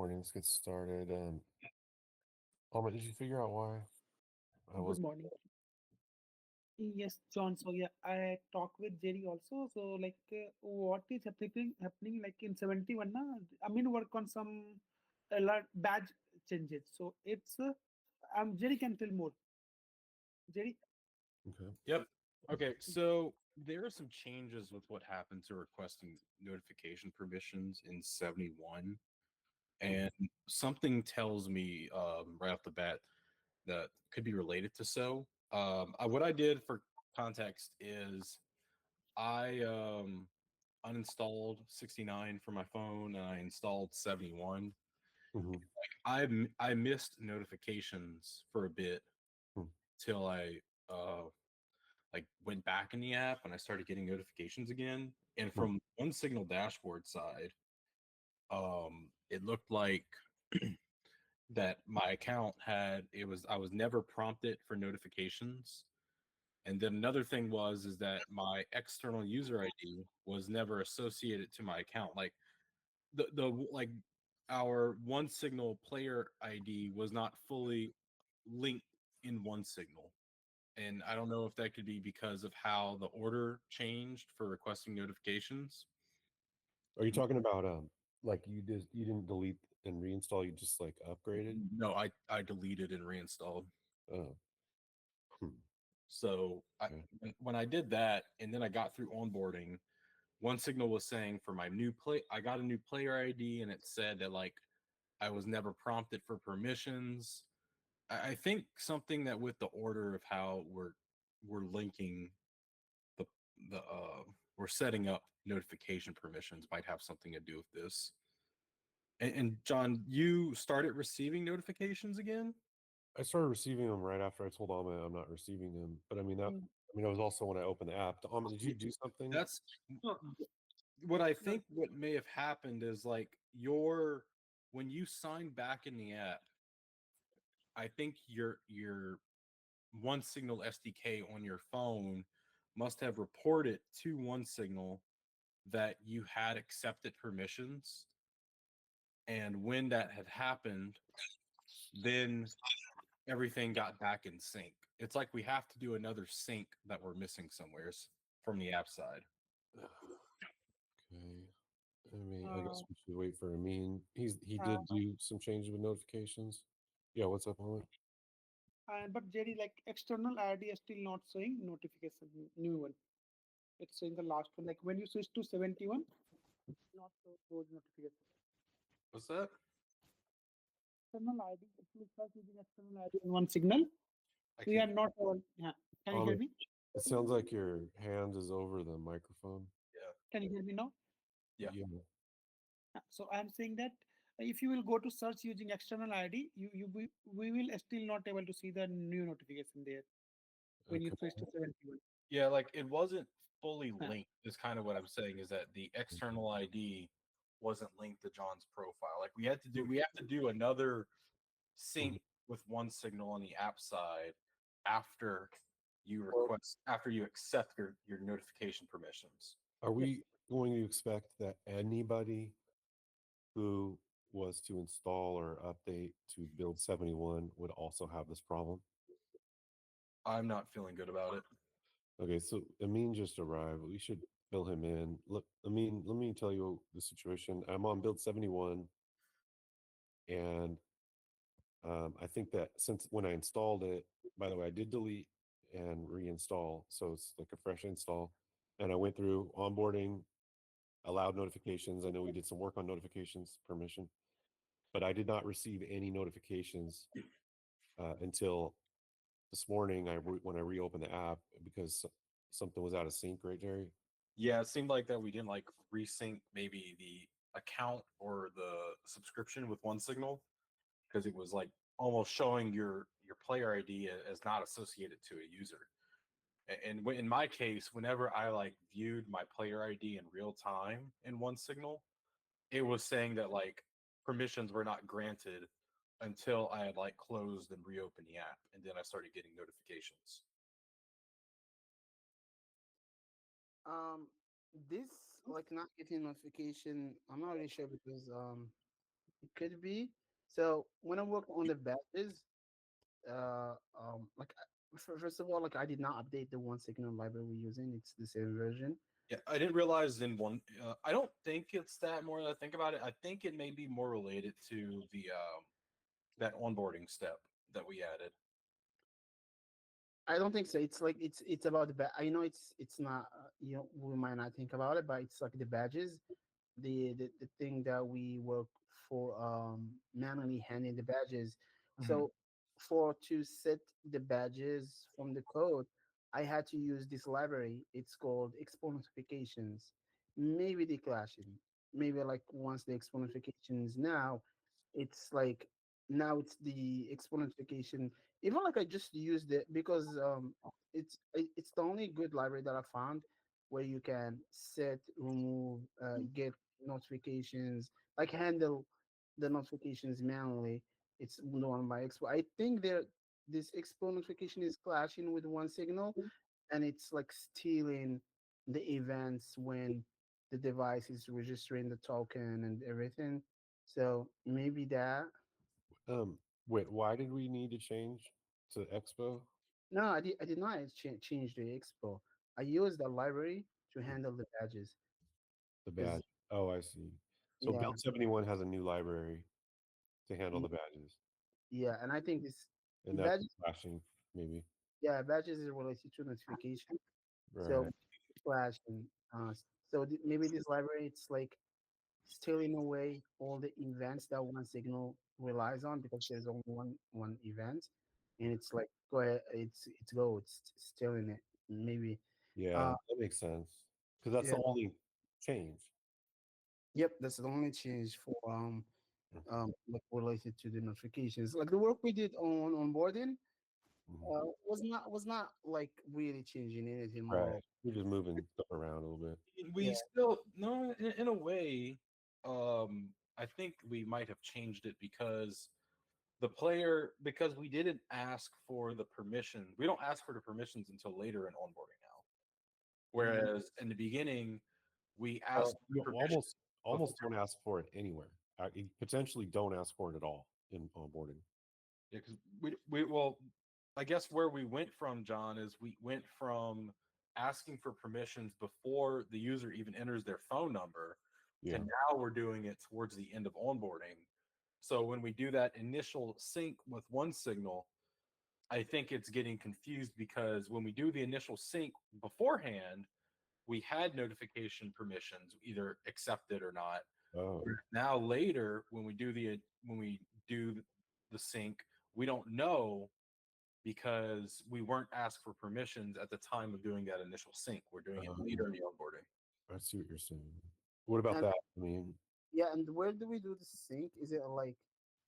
morning. Let's get started. Alma, did you figure out why I Good was? morning. Yes, John. So yeah, I talked with Jerry also. So what is happening like in 71? Na, I mean, work on some a lot badge changes. So it's Jerry can tell more. Jerry. Okay. Yep. Okay, so there are some changes with what happened to requesting notification permissions in 71, Mhm. and something tells me right off the bat that could be related to what I did for context is I uninstalled 69 from my phone and I installed 71. Mhm. I missed notifications for a bit Mhm. till I uh, went back in the app and I started getting notifications again. And Mhm. from one signal dashboard side, it looked like that my account had it was I was never prompted for notifications. And then another thing is that my external user ID was never associated to my account. Like the like our one signal player ID was not fully linked in one signal. And I don't know if that could be because of how the order changed for requesting notifications. Are you talking about like you didn't delete and reinstall? You just like upgraded? No, I deleted and reinstalled. Oh. Hmm. So Okay. when I did that, and then I got through onboarding, one signal was saying for my new play, I got a new player ID, and it said that like I was never prompted for permissions. I think something that with the order of how we're linking the the we're setting up notification permissions might have something to do with this. And John, you started receiving notifications again? I started receiving them right after I told Alma I'm not receiving them. But I mean that. Mm, I mean, it was also when I opened the app. Alma, did you Yeah, do something? that's No, what I no, think what may have happened is like your when you sign back in the app, I think your one signal SDK on your phone must have reported to one signal that you had accepted permissions. And when that had happened, then everything got back in sync. It's like we have to do another sync that we're missing somewheres from the app side. Okay. I mean, I uh, guess we should wait for Amin. He uh, did do some changes with notifications. Yeah, what's up, Alma? but Jerry, like external ID is still not showing notification. New one. It's showing the last one. Like when you switch to 71, not show those notifications. What's that? External ID. It looks like using external ID in one signal. I We can't. are not all. Yeah. Can you Alma, hear me? it sounds like your hand is over the microphone. Yeah. Can you hear me now? Yeah. Yeah. So I'm saying that if you will go to search using external ID, we will still not able to see the new notification there when you Okay. switch to 71. Yeah, like it wasn't fully Yeah. linked, is kind of what I'm saying, is that the external ID wasn't linked to John's profile. Like we have to do another Mhm. sync with one signal on the app side after Well, after you accept your notification permissions. are Yes. we going to expect that anybody who was to install or update to build 71 would also have this problem? I'm not feeling good about it. Okay, so Amin just arrived. We should fill him in. Look, Amin, let me tell you the situation. I'm on build 71, and I think that since when I installed it, by the way, I did delete and reinstall, so it's like a fresh install. And I went through onboarding, allowed notifications. I know we did some work on notifications permission, but I did not receive any notifications until this morning. When I reopened the app because something was out of sync, right, Jerry? Yeah, it seemed like that we didn't like resync maybe the account or the subscription with one signal because it was like almost showing your player ID as not associated to a user. And in my case, whenever I like viewed my player ID in real time in one signal, it was saying that like permissions were not granted until I had like closed and reopened the app, and then I started getting notifications. Um, this like not getting notification. I'm not really sure because It could be. So when I work on the badges, like first of all, like I did not update the one signal library we're using. It's the same version. Yeah, I didn't realize in one. I don't think it's that more that I think about it. I think it may be more related to the that onboarding step that we added. I don't think so. It's like it's about the I know it's not you know we might not think about it, but it's like the badges, the thing that we work for manually handing the badges. Mhm. So for to set the badges from the code, I had to use this library. It's called export notifications. Maybe they clashing. Maybe like once the export notifications now, it's like now it's the export notification. Even like I just used it because it's the only good library that I found where you can set, remove, get notifications, like handle the notifications manually. It's done by Expo. I think there this Expo notification is clashing with one signal, and it's like stealing the events when the device is registering the token and everything. So maybe that. Um, wait, why did we need to change to Expo? No, I did not change the Expo. I used the library to Mm, handle the badges the because badge. Oh, I see. So yeah, Build 71 has a new library to handle y- the badges, yeah, and I think this and that's badges, flashing, maybe. yeah, badges is related to notification. So Right. flash and so maybe this library it's like stealing away all the events that one signal relies on because there's only one event, and it's like go ahead, it's go, it's stealing it. Maybe, Yeah, uh, that makes sense. Because that's yeah, the only change. yep, that's the only change for Mm, like related to the notifications. Like the work we did on onboarding mhm. was not like really changing anything Right. more. We're just moving stuff around a little bit. We Yeah. still no, in a way. I think we might have changed it because the player because we didn't ask for the permission. We don't ask for the permissions until later in onboarding now. Mhm. Whereas in the beginning, we Well, asked for you permission before. almost don't ask for it anywhere. You potentially don't ask for it at all in onboarding. Yeah, because we well, I guess where we went from, John, is we went from asking for permissions before the user even enters their phone number to Yeah. now we're doing it towards the end of onboarding. So when we do that initial sync with OneSignal, I think it's getting confused because when we do the initial sync beforehand, we had notification permissions, either accepted or not. Oh. Now later, when we do the sync, we don't know because we weren't asked for permissions at the time of doing that initial sync. We're doing it Um, later in the onboarding. I see what you're saying. What about And that? I mean, yeah, and where do we do the sync? Is it like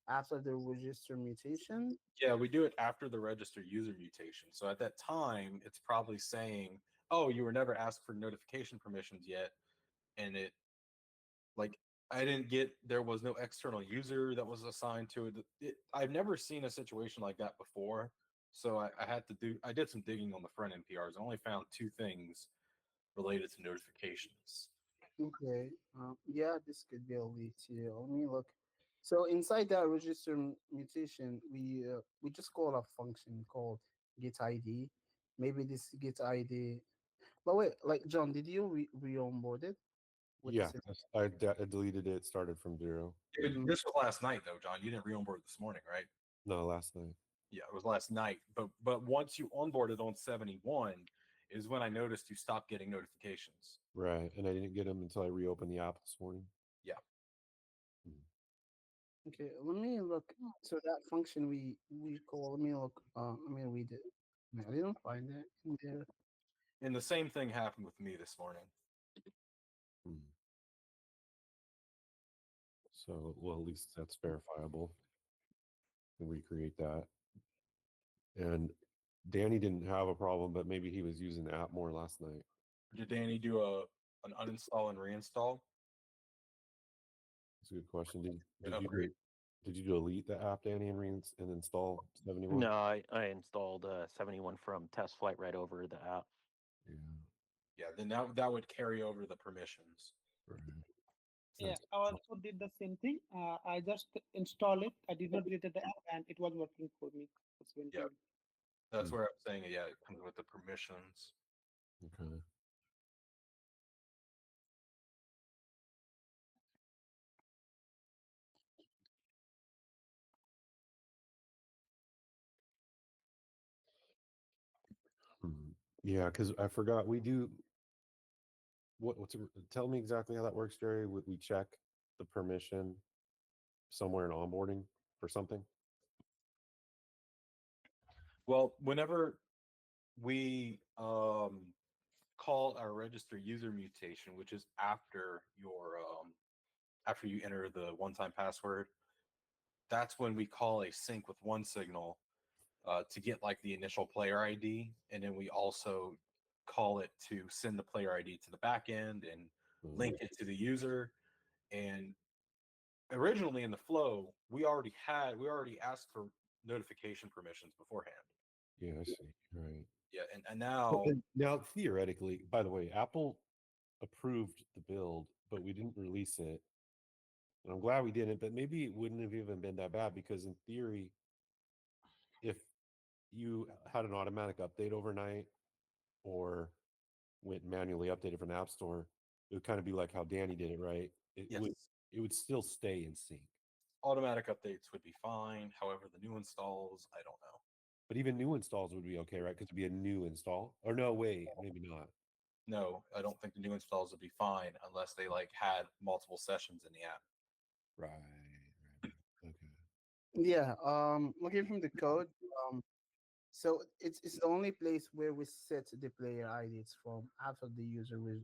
after the register mutation? Yeah, we do it after the register user mutation. So at that time, it's probably saying, "Oh, you were never asked for notification permissions yet," and it like I didn't get there was no external user that was assigned to it. I've never seen a situation like that before, so I did some digging on the front end PRs. I only found two things related to notifications. Okay. Yeah, this could be a lead too. Let me look. So inside that register mutation, we just call a function called get ID. Maybe this get ID. But wait, like John, did you re-onboard it with the yeah, system? I deleted it, started from zero. Dude, this was last night though, John. You didn't re-onboard this morning, right? No, last night. Yeah, it was last night. But once you onboarded on 71 is when I noticed you stopped getting notifications. Right. And I didn't get them until I reopened the app this morning. Yeah. Mm. Okay, let me look. So that function we call. Let me look. Let me read it. No, I didn't find it in there. And the same thing happened with me this morning. Mm. So, well, at least that's verifiable. And recreate that. And Danny didn't have a problem, but maybe he was using the app more last night. Did Danny do an uninstall and reinstall? That's a good question. And upgrade? Did you delete the app, Danny, and and install 71? No, I installed 71 from test flight right over the app. Yeah. Yeah, then that would carry over the permissions. Right. Yeah, Sense. I also did the same thing. I just install it. I did not delete the app, and it was working for me. It's been Yeah, good. that's Mm. where I'm saying, yeah, it comes with the permissions. Okay. Hmm. Yeah, because I forgot we do. Tell me exactly how that works, Jerry? We check the permission somewhere in onboarding for something. Well, whenever we call our register user mutation, which is after you enter the one-time password, that's when we call a sync with OneSignal to get like the initial player ID, and then we also call it to send the player ID to the back end and link it to the user. And originally in the flow, we already asked for notification permissions beforehand. Yeah, I see. Right. Yeah, and Well, now and now, theoretically, by the way, Apple approved the build, but we didn't release it. And I'm glad we didn't, but maybe it wouldn't have even been that bad because, in theory, if you had an automatic update overnight or went manually updated from the App Store, it would kind of be like how Danny did it, right? It yes, would it would still stay in sync. automatic updates would be fine. However, the new installs, I don't know. But even new installs would be okay, right? Because it'd be a new install. Or no, wait, maybe not. No, I don't think the new installs would be fine unless they like had multiple sessions in the app. Right. Right. Okay. Yeah. Looking from the code. So it's the only place where we set the player ID. It's from after the user will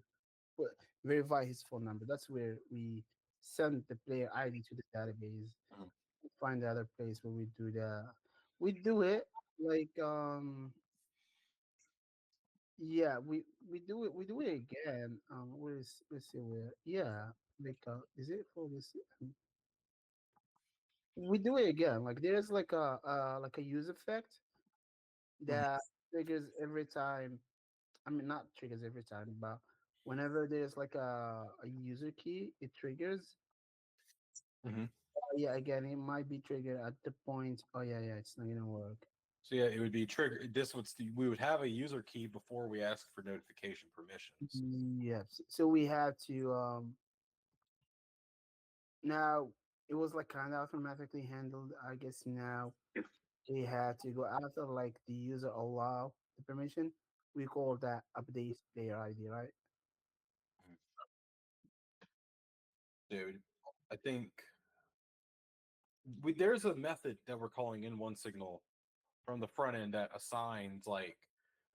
verify his phone number. That's where we send the player ID to the database. Mhm. Find the other place where we do the we do it like yeah, we do it again. Where is let's see where yeah, like is it for this? We do it again. Like there's like a use effect Mhm. that triggers every time. I mean, not triggers every time, but whenever there's like a user key, it triggers. Mhm. Yeah, again, it might be triggered at the point. Oh yeah, it's not gonna work. So yeah, it would be trigger. We would have a user key before we ask for notification permissions. Yes. So we have to now it was like kind of automatically handled. I guess now we had to go after like the user allow the permission. We call that update player ID, right? Dude, I think there's a method that we're calling in OneSignal from the front end that assigns like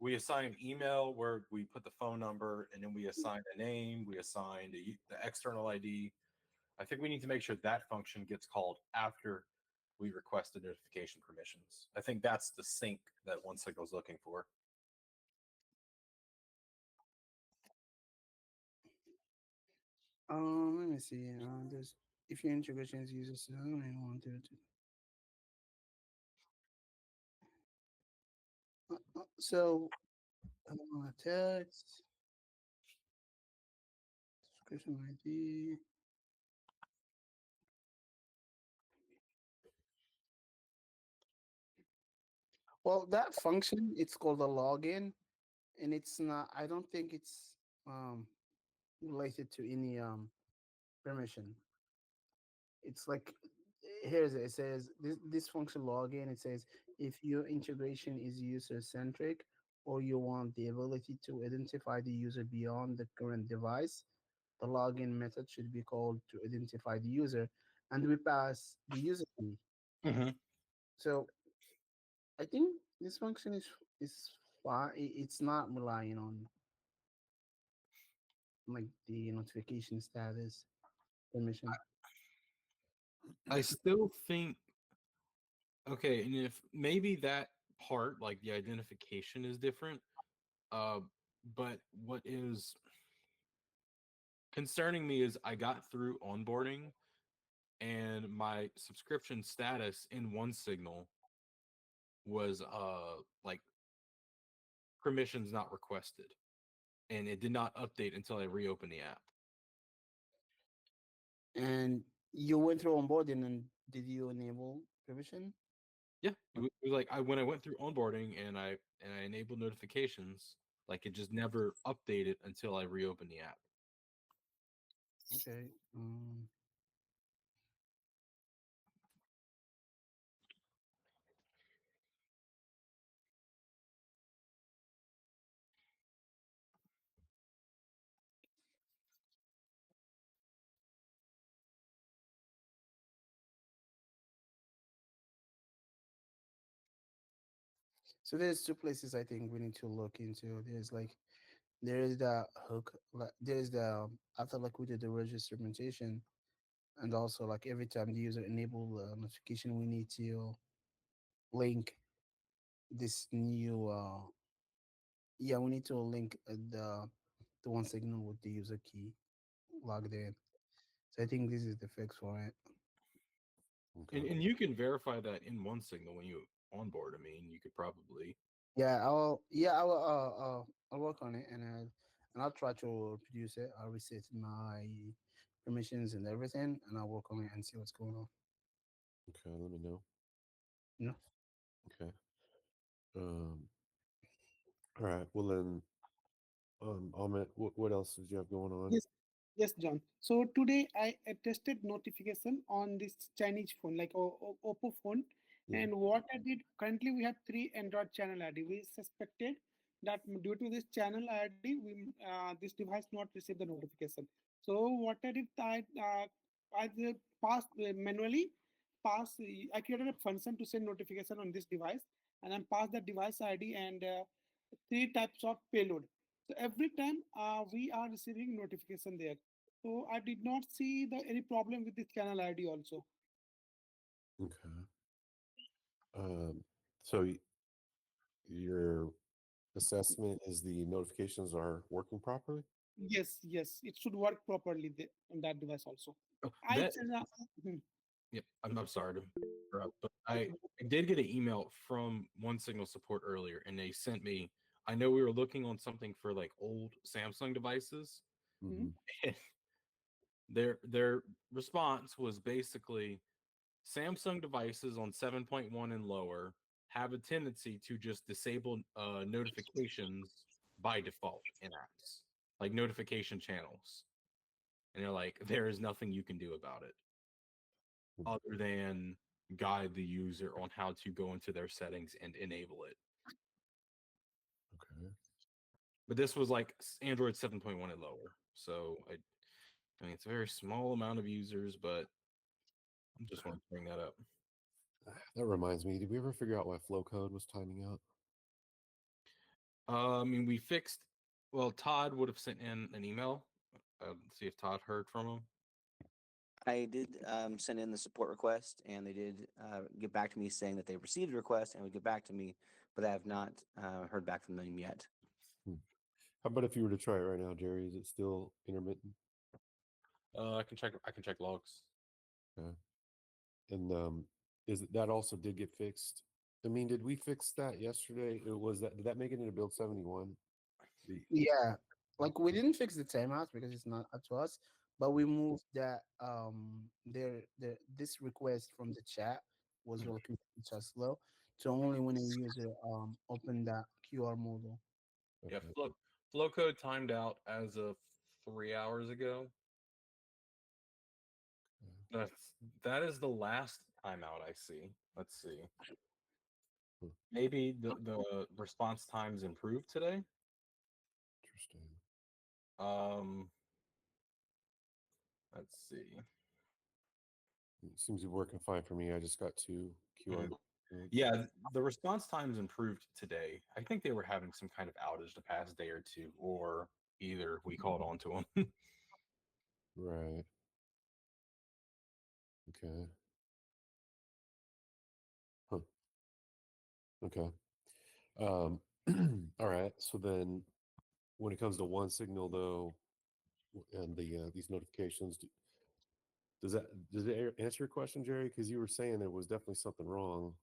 we assign an email where we put the phone number and then we assign a name, we assign the external ID. I think we need to make sure that function gets called after we request the notification permissions. I think that's the sync that OneSignal is looking for. Let me see. There's if your integration is user seven and one two two. So text subscription ID. Well, that function it's called a login, and it's not. I don't think it's um related to any permission. It's like here's it. It says this function login. It says if your integration is user centric or you want the ability to identify the user beyond the current device, the login method should be called to identify the user, and we pass the user key. Mm-hmm. So I think this function is fine. It's not relying on like the notification status permission. I still think okay, and if maybe that part, like the identification, is different, uh, but what is concerning me is I got through onboarding and my subscription status in OneSignal was like permissions not requested, and it did not update until I reopened the app. And you went through onboarding and did you enable permission? Yeah, it was like when I went through onboarding and I enabled notifications, like it just never updated until I reopened the app. Okay. So there's two places I think we need to look into. There is the hook, like there's the after like we did the register implementation, and also like every time the user enable notification, we need to link this new yeah, we need to link the one signal with the user key logged in. So I think this is the fix for it. Okay. And you can verify that in OneSignal when you onboard. I mean, you could probably. I'll work on it, and I'll try to produce it. I'll reset my permissions and everything, and I'll work on it and see what's going on. Okay. Let me know. You know? Okay. Um. All right. Well then, Ahmed, what else did you have going on? Yes, yes, John. So today I tested notification on this Chinese phone, like Oppo phone. Yeah. And what I did currently, we have three Android channel ID. We suspected that due to this channel ID, this device not receive the notification. So what I did, I passed manually pass. I created a function to send notification on this device, and then pass the device ID and three types of payload. So every time we are receiving notification there. So I did not see any problem with this channel ID also. Okay. Um. So your assessment is the notifications are working properly? Yes, yes, it should work properly on that device also. Oh, I that hmm, yeah, I'm sorry to interrupt, but I did get an email from OneSignal support earlier, and they sent me. I know we were looking on something for like old Samsung devices, Mm-hmm. and their response was basically Samsung devices on 7.1 and lower have a tendency to just disable notifications by default in apps, like notification channels. And they're like, there is nothing you can do about it other than guide the user on how to go into their settings and enable it. Okay. But this was like Android 7.1 and lower. So I mean, it's a very small amount of users, but I just want to bring that up. That reminds me. Did we ever figure out why flow code was timing out? I mean, we fixed. Well, Todd would have sent in an email. See if Todd heard from him. I did send in the support request, and they did get back to me saying that they received the request and would get back to me, but I have not heard back from them yet. How about if you were to try it right now, Jerry? Is it still intermittent? I can check. I can check logs. Okay. And that also did get fixed? I mean, did we fix that yesterday? It was that did that make it into build 71? The Yeah, like we didn't fix the timeout because it's not up to us, but we moved that this request from the chat was really just slow. So only when a user opened that QR module. Yeah, okay. flow code timed out as of 3 hours ago. That is the last timeout I see. Let's see. Hmm. Maybe the response times improved today. Interesting. Um, let's see. It seems to be working fine for me. I just got two QR. codes. Yeah, the response times improved today. I think they were having some kind of outage the past day or two, or either we called on to them. Right. Okay. Huh. Okay. All right. So then, when it comes to OneSignal, though, and these notifications, does it answer your question, Jerry? Because you were saying there was definitely something wrong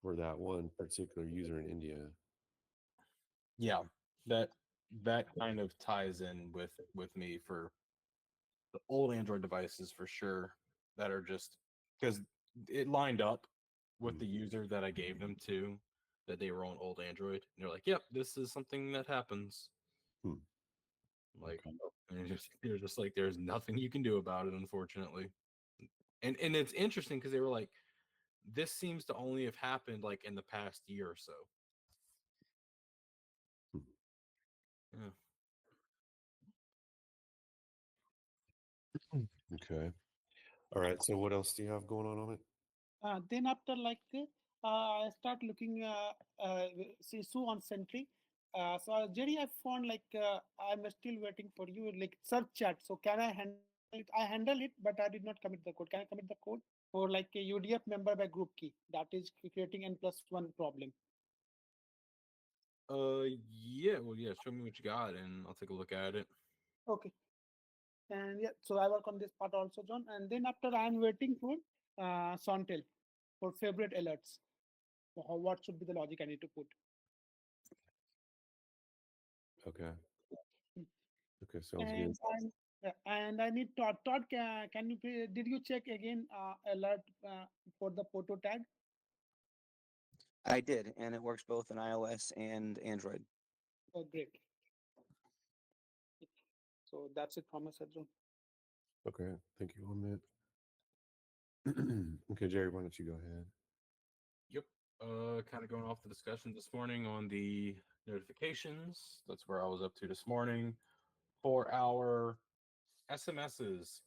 for that one particular user in India. Yeah, that kind of ties in with me for the old Android devices for sure that are just because it lined up with the user that I gave them to that they were on old Android. And they're like, "Yep, this is something that happens." Hmm. Like, Okay. and they're just like, "There's nothing you can do about it, unfortunately." And it's interesting because they were like, "This seems to only have happened like in the past year or so." Hmm. Yeah. Okay. All right. So what else do you have going on it? Then after I start looking Sisu on Sentry. Jerry, I found I'm still waiting for you like search chat. So can I handle it? I handle it, but I did not commit the code. Can I commit the code for like a UDF member by group key? That is creating n+1 problem. Yeah. Well, yeah. Show me what you got, and I'll take a look at it. Okay. And yeah, so I work on this part also, John. And then after I'm waiting for Sontel for favorite alerts. So what should be the logic I need to put? Okay. Mm. Okay. Sounds good. And I need Todd. Todd, can you did you check again alert for the photo tag? I did, and it works both in iOS and Android. Oh, great. So that's it from us, John. Okay. Thank you on that. Okay, Jerry, why don't you go ahead? Yep. Kind of going off the discussion this morning on the notifications. That's where I was up to this morning. For our SMSs,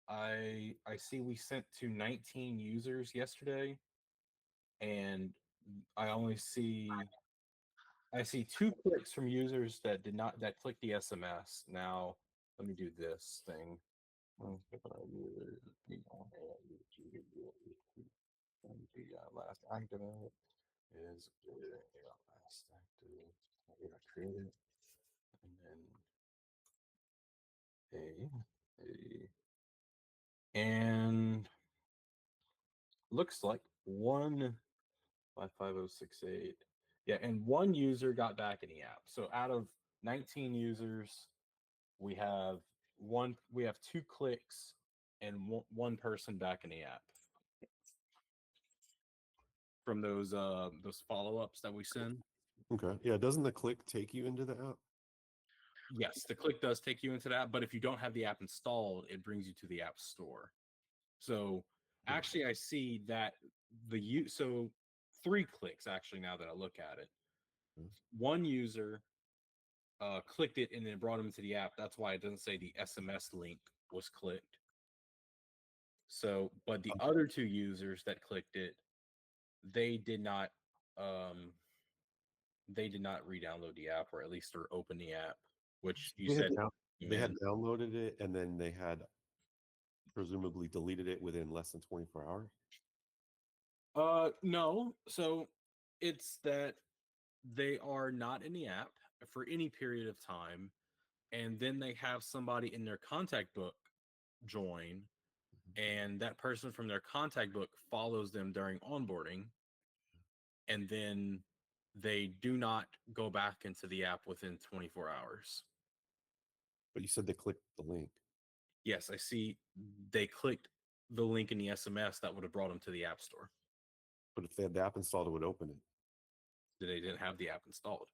I see we sent to 19 users yesterday, and I only see I see 2 clicks from users that did not that clicked the SMS. Now, let me do this thing. Last active is last active. I create it, and then and looks like 1 55068. Yeah, and 1 user got back in the app. So out of 19 users, we have 2 clicks and one person back in the app from those follow-ups that we send. Okay. Yeah. Doesn't the click take you into the app? Yes, the click does take you into that, but if you don't have the app installed, it brings you to the app store. So actually, I see that so 3 clicks actually now that I look at it. Mhm. 1 user clicked it and then brought them to the app. That's why it doesn't say the SMS link was clicked. So, but the other 2 users that clicked it, they did not um re-download the app or at least or open the app, which you They had, said they had downloaded it and then they had presumably deleted it within less than 24 hours. No. So it's that they are not in the app for any period of time, and then they have somebody in their contact book join, and that person from their contact book follows them during onboarding, and then they do not go back into the app within 24 hours. But you said they clicked the link. Yes, I see they clicked the link in the SMS that would have brought them to the app store. But if they had the app installed, it would open it. They didn't have the app installed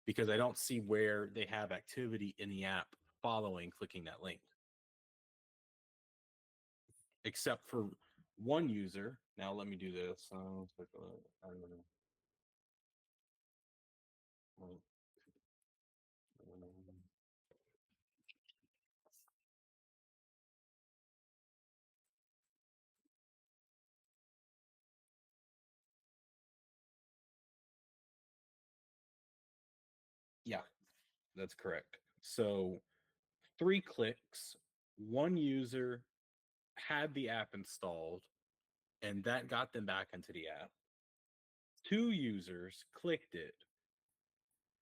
because I don't see where they have activity in the app following clicking that link. Except for 1 user. Now let me do this. Yeah, that's correct. So 3 clicks, 1 user had the app installed, and that got them back into the app. 2 users clicked it,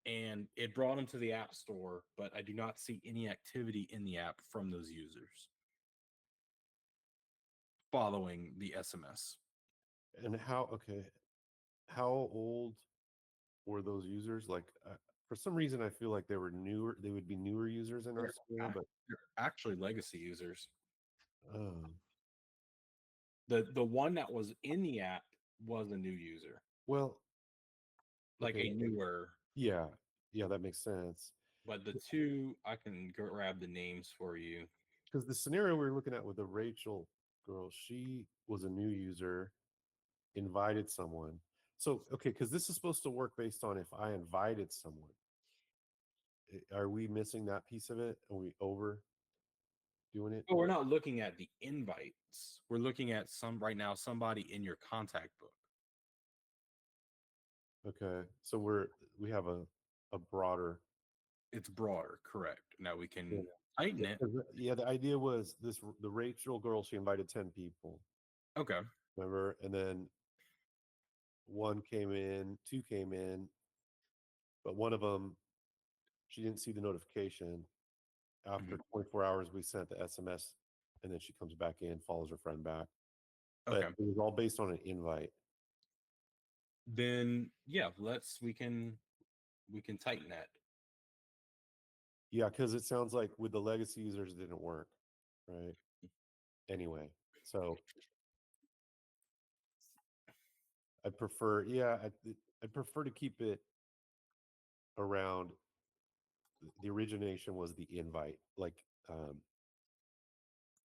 and it brought them to the app store, but I do not see any activity in the app from those users following the SMS. And how old were those users? Like, For some reason, I feel like they were newer. They would be newer users in our They're scenario, but They're actually legacy users. oh, The one that was in the app was a new user, well, like okay, a newer. yeah, yeah, that makes sense. But the two, I can grab the names for you. Because the scenario we were looking at with the Rachel girl, she was a new user, invited someone. So, okay, because this is supposed to work based on if I invited someone. Are we missing that piece of it? Are we over doing it? But we're not looking at the invites. We're looking at right now somebody in your contact book. Okay, so we have a broader. It's broader, correct? Now we can Yeah. tighten it. Yeah, the idea was the Rachel girl, she invited 10 people, Okay. remember? And then one came in, two came in, but one of them, she didn't see the notification. After 24 hours, we sent the SMS, and then she comes back in, follows her friend back. But Okay. it was all based on an invite. Then yeah, we can tighten that. Yeah, because it sounds like with the legacy users, it didn't work, right? Anyway, so I prefer, yeah, I prefer to keep it around the origination was the invite, like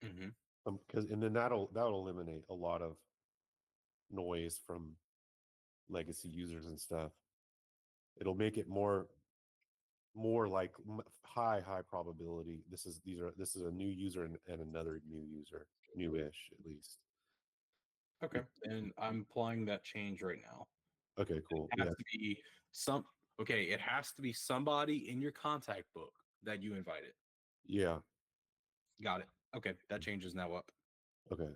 Mm-hmm. because and then that'll eliminate a lot of noise from legacy users and stuff. It'll make it more like high probability. This is a new user and another new user, newish at least. Okay. And I'm applying that change right now. Okay, cool. It Yeah, has to be it has to be somebody in your contact book that you invited. yeah. Got it. Okay, that change is now up. Okay.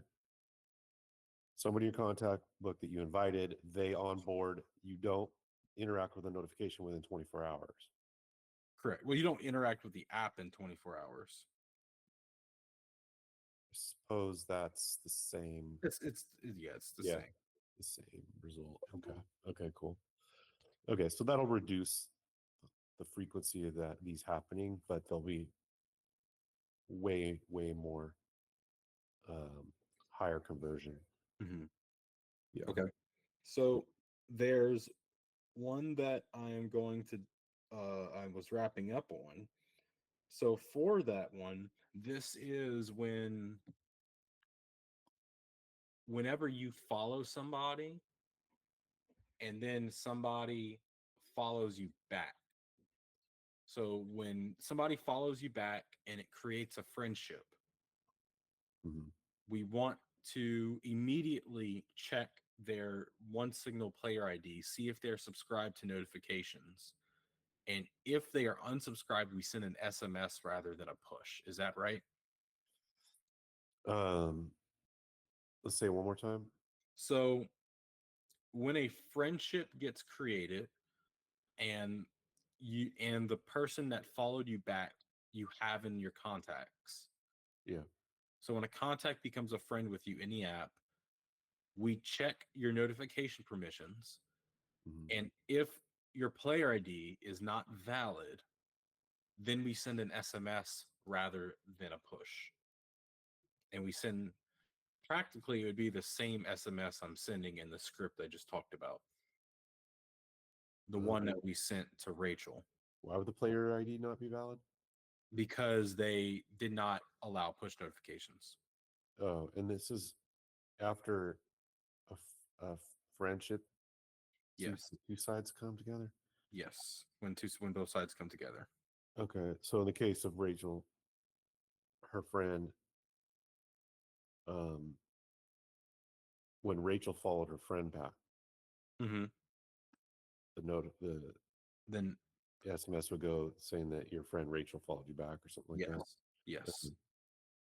Somebody in your contact book that you invited, they onboard. You don't interact with a notification within 24 hours. Correct. Well, you don't interact with the app in 24 hours. I suppose that's the same. It's yeah, it's the Yeah. same. The same result. Okay. Okay, cool. Okay, so that'll reduce the frequency of these happening, but they'll be way more higher conversion. Mm-hmm. Yeah. Okay. So there's one that I am going to I was wrapping up on. So for that one, this is whenever you follow somebody and then somebody follows you back. So when somebody follows you back and it creates a friendship, Mhm. we want to immediately check their OneSignal player ID, see if they're subscribed to notifications. And if they are unsubscribed, we send an SMS rather than a push. Is that right? Let's say it one more time. So when a friendship gets created and the person that followed you back you have in your contacts. Yeah. So when a contact becomes a friend with you in the app, we check your notification permissions. Mhm. And if your player ID is not valid, then we send an SMS rather than a push. And we send practically it would be the same SMS I'm sending in the script I just talked about. The one that we sent to Rachel. Why would the player ID not be valid? Because they did not allow push notifications. Oh, and this is after a friendship. Yes. Two sides come together. Yes. When both sides come together. Okay, so in the case of Rachel, her friend, when Rachel followed her friend back, Mm-hmm. the Then SMS would go saying that your friend Rachel followed you back or something like that. yes. Okay.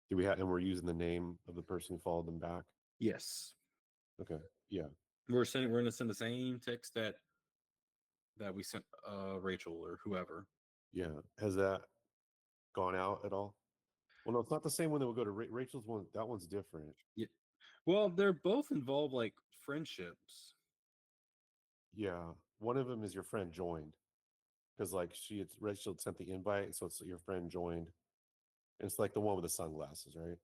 Do we have, and we're using the name of the person who followed them back? Yes. Okay, yeah. We're gonna send the same text that we sent Rachel or whoever. Yeah. Has that gone out at all? Well, no, it's not the same one that would go to Rachel's one. That one's different. Yeah. Well, they're both involved like friendships. Yeah. One of them is your friend joined. because like Rachel sent the invite, so it's your friend joined. And it's like the one with the sunglasses, right?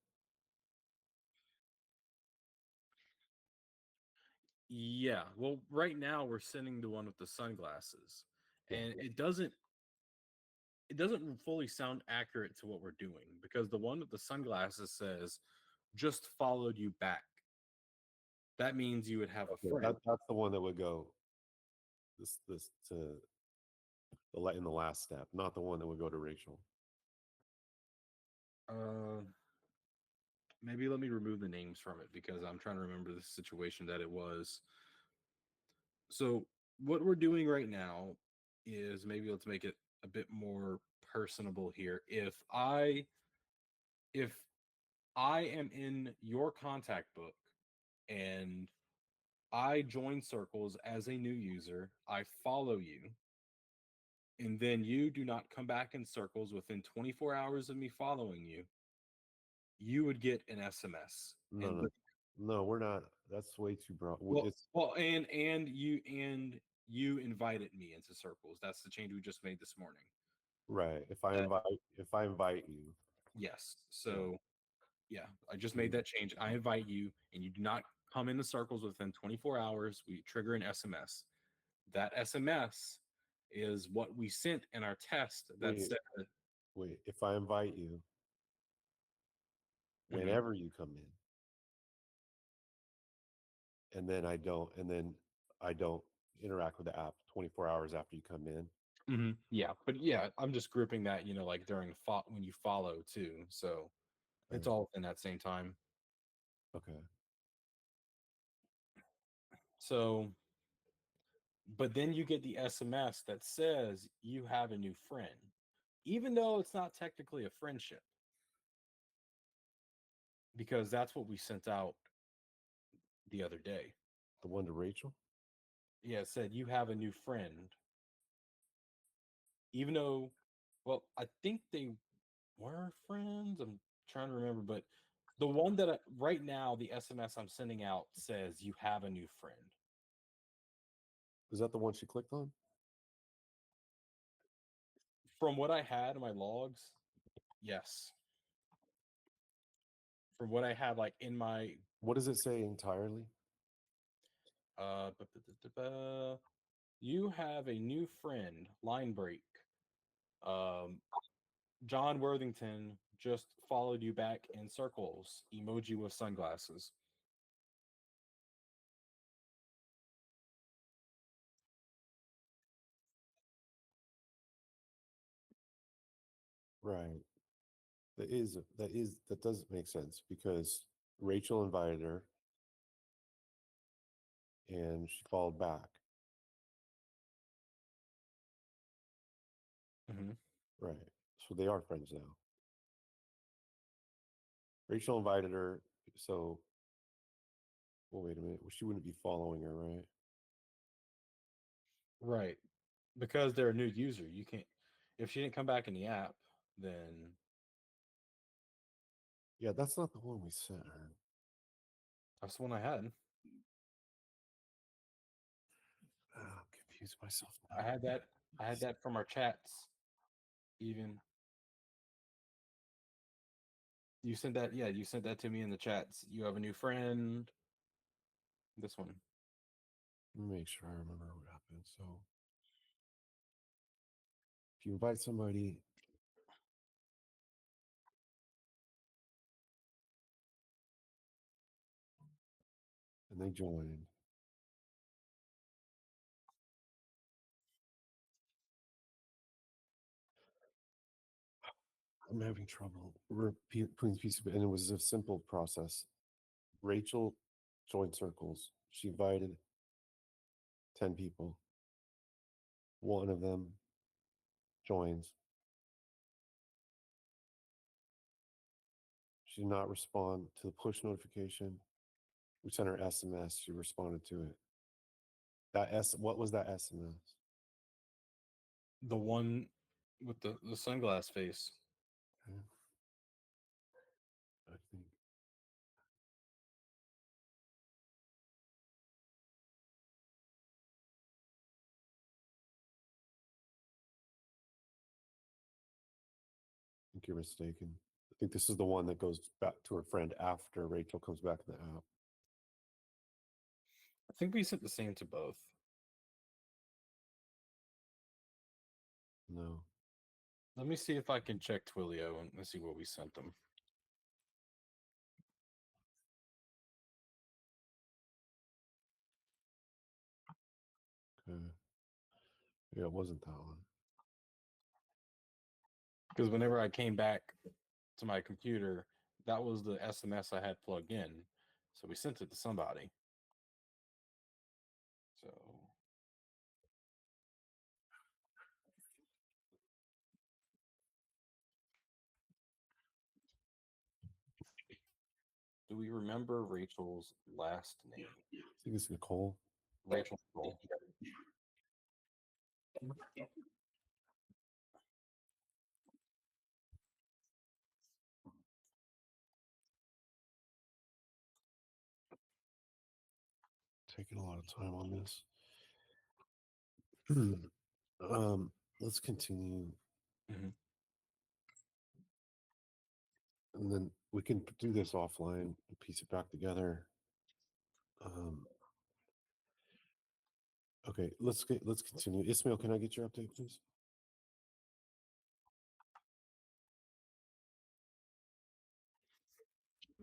Yeah. Well, right now we're sending the one with the sunglasses, Yeah. and it doesn't fully sound accurate to what we're doing because the one with the sunglasses says just followed you back. That means you would have a Yeah, friend. that's the one that would go this to in the last step, not the one that would go to Rachel. Uh, maybe let me remove the names from it because I'm trying to remember the situation that it was. So what we're doing right now is maybe let's make it a bit more personable here. If I am in your contact book and I join Circles as a new user, I follow you, and then you do not come back in Circles within 24 hours of me following you, you would get an SMS. No, And no, no, we're not. That's way too broad. well, and you invited me into Circles. That's the change we just made this morning. Right. If I invite you, Yes. So yeah, I just made Mm. that change. I invite you, and you do not come into Circles within 24 hours. We trigger an SMS. That SMS is what we sent in our test that Wait. said, if I invite you Mhm. whenever you come in, and then I don't interact with the app 24 hours after you come in. Yeah, but yeah, I'm just grouping that, like during when you follow too. So it's Right. all in that same time. Okay. So, but then you get the SMS that says you have a new friend, even though it's not technically a friendship, because that's what we sent out the other day. The one to Rachel? Yeah, it said you have a new friend, even though, well, I think they were friends. I'm trying to remember, but the one that right now, the SMS I'm sending out says you have a new friend. Is that the one she clicked on? From what I had in my logs, yes. From what I had, like in my What does it say entirely? you have a new friend, line break. Um, John Worthington just followed you back in Circles. Emoji with sunglasses. Right. That doesn't make sense because Rachel invited her and she followed back. Mm-hmm. Right. So they are friends now. Rachel invited her, so well, wait a minute. She wouldn't be following her, right? Right. Because they're a new user. You can't, if she didn't come back in the app, then Yeah, that's not the one we sent her. that's the one I had. I'm confused myself I now. had that. I had that from our chats. Even you sent that. Yeah, you sent that to me in the chats. You have a new friend. This one. Let me make sure I remember what happened. So if you invite somebody, and they join, I'm having trouble putting pieces, and it was a simple process. Rachel joined Circles. She invited 10 people. One of them joins. She did not respond to the push notification. We sent her SMS. She responded to it. What was that SMS? The one with the sunglass face. Okay. I think think you're mistaken. I think this is the one that goes back to her friend after Rachel comes back in the app. I think we sent the same to both. No. Let me see if I can check Twilio and see what we sent them. Okay. Yeah, it wasn't that one. Because whenever I came back to my computer, that was the SMS I had plugged in. So we sent it to somebody. So do we remember Rachel's last name? I think it's Nicole. Rachel Nicole. Taking a lot of time on this. Let's continue. Mhm. And then we can do this offline and piece it back together. Okay, let's continue. Ismail, can I get your update, please?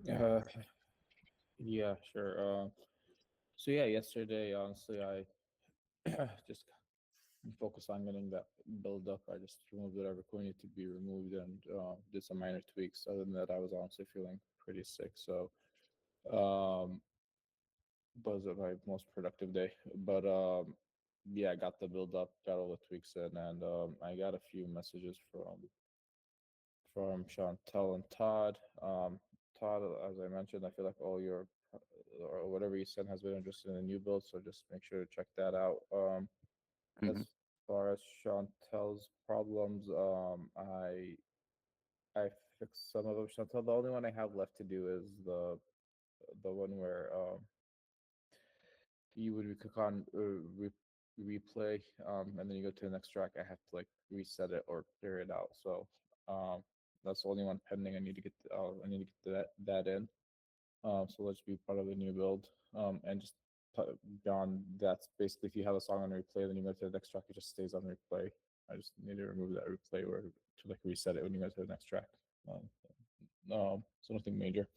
Uh, yeah, sure. So yeah, yesterday, honestly, I just focused on getting that build up. I just removed whatever coin needed to be removed and did some minor tweaks. Other than that, I was honestly feeling pretty sick. So, was my most productive day. But yeah, I got the build up, got all the tweaks in, and I got a few messages from Chantel and Todd. Todd, as I mentioned, I feel like all your or whatever you sent has been interested in the new build, so just make sure to check that out. As Mhm. far as Chantel's problems, I fixed some of them. Chantel, the only one I have left to do is the one where you would click on replay, and then you go to the next track. I have to like reset it or clear it out. So um, that's the only one pending. I need to get that in. So let's be part of the new build. And just beyond that's basically if you have a song on replay, then you go to the next track, it just stays on replay. I just need to remove that replay or to like reset it when you go to the next track. So nothing major.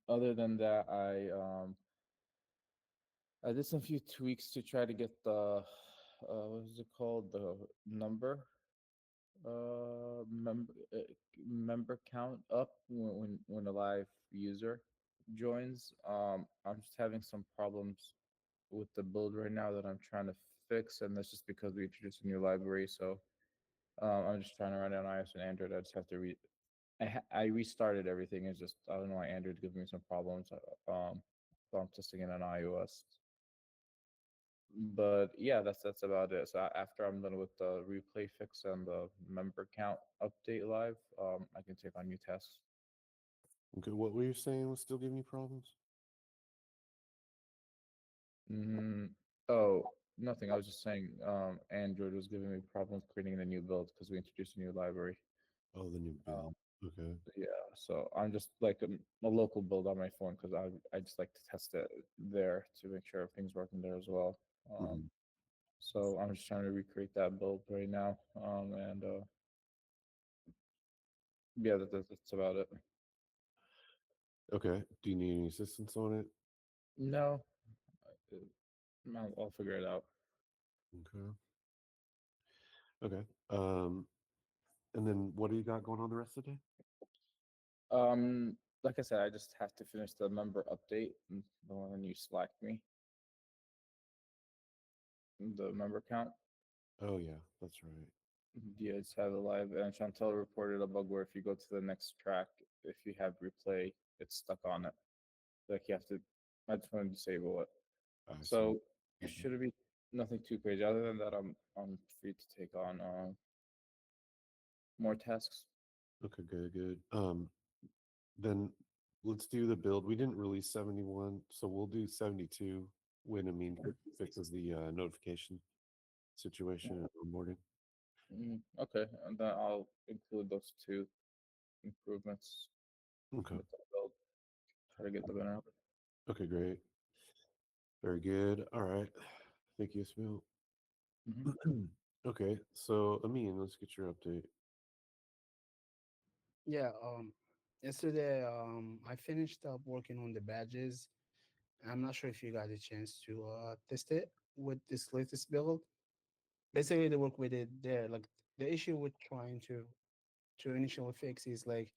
Other than that, I did some few tweaks to try to get the what is it called, the number member count up when a live user joins. I'm just having some problems with the build right now that I'm trying to fix, and that's just because we introduced a new library. So I'm just trying to run it on iOS and Android. I just have to I restarted everything. It's just I don't know why Android's giving me some problems. So I'm testing it on iOS. But yeah, that's about it. So after I'm done with the replay fix and the member count update live, I can take on new tasks. Okay, what were you saying was still giving you problems? Mm, oh, nothing. I was just saying, Android was giving me problems creating the new build because we introduced a new library. Oh, the new Um, build. Okay. yeah, so I'm just like a local build on my phone because I just like to test it there to make sure everything's working there as well. Mhm. So I'm just trying to recreate that build right now. And yeah, that's about it. Okay. Do you need any assistance on it? No, I'll figure it out. Okay. Okay. And then what do you got going on the rest of the day? Like I said, I just have to finish the member update, the one you slacked me, the member count. Oh yeah, that's right. Yeah, just have it live. And Chantel reported a bug where if you go to the next track, if you have replay, it's stuck on it. Like you have to. I just want to disable it. I see. So it Mhm. shouldn't be nothing too crazy. Other than that, I'm free to take on more tasks. Okay, good. Then let's do the build. We didn't release 71, so we'll do 72 when Amin fixes the notification situation and onboarding. Okay, and then I'll include those two improvements Okay. in the build. Try to get the banner. Okay, great. Very good. All right. Thank you, Ismail. Okay, so Amin, let's get your update. Yeah, yesterday I finished up working on the badges. I'm not sure if you got a chance to test it with this latest build. Basically, the work we did there, like the issue with trying to initially fix is like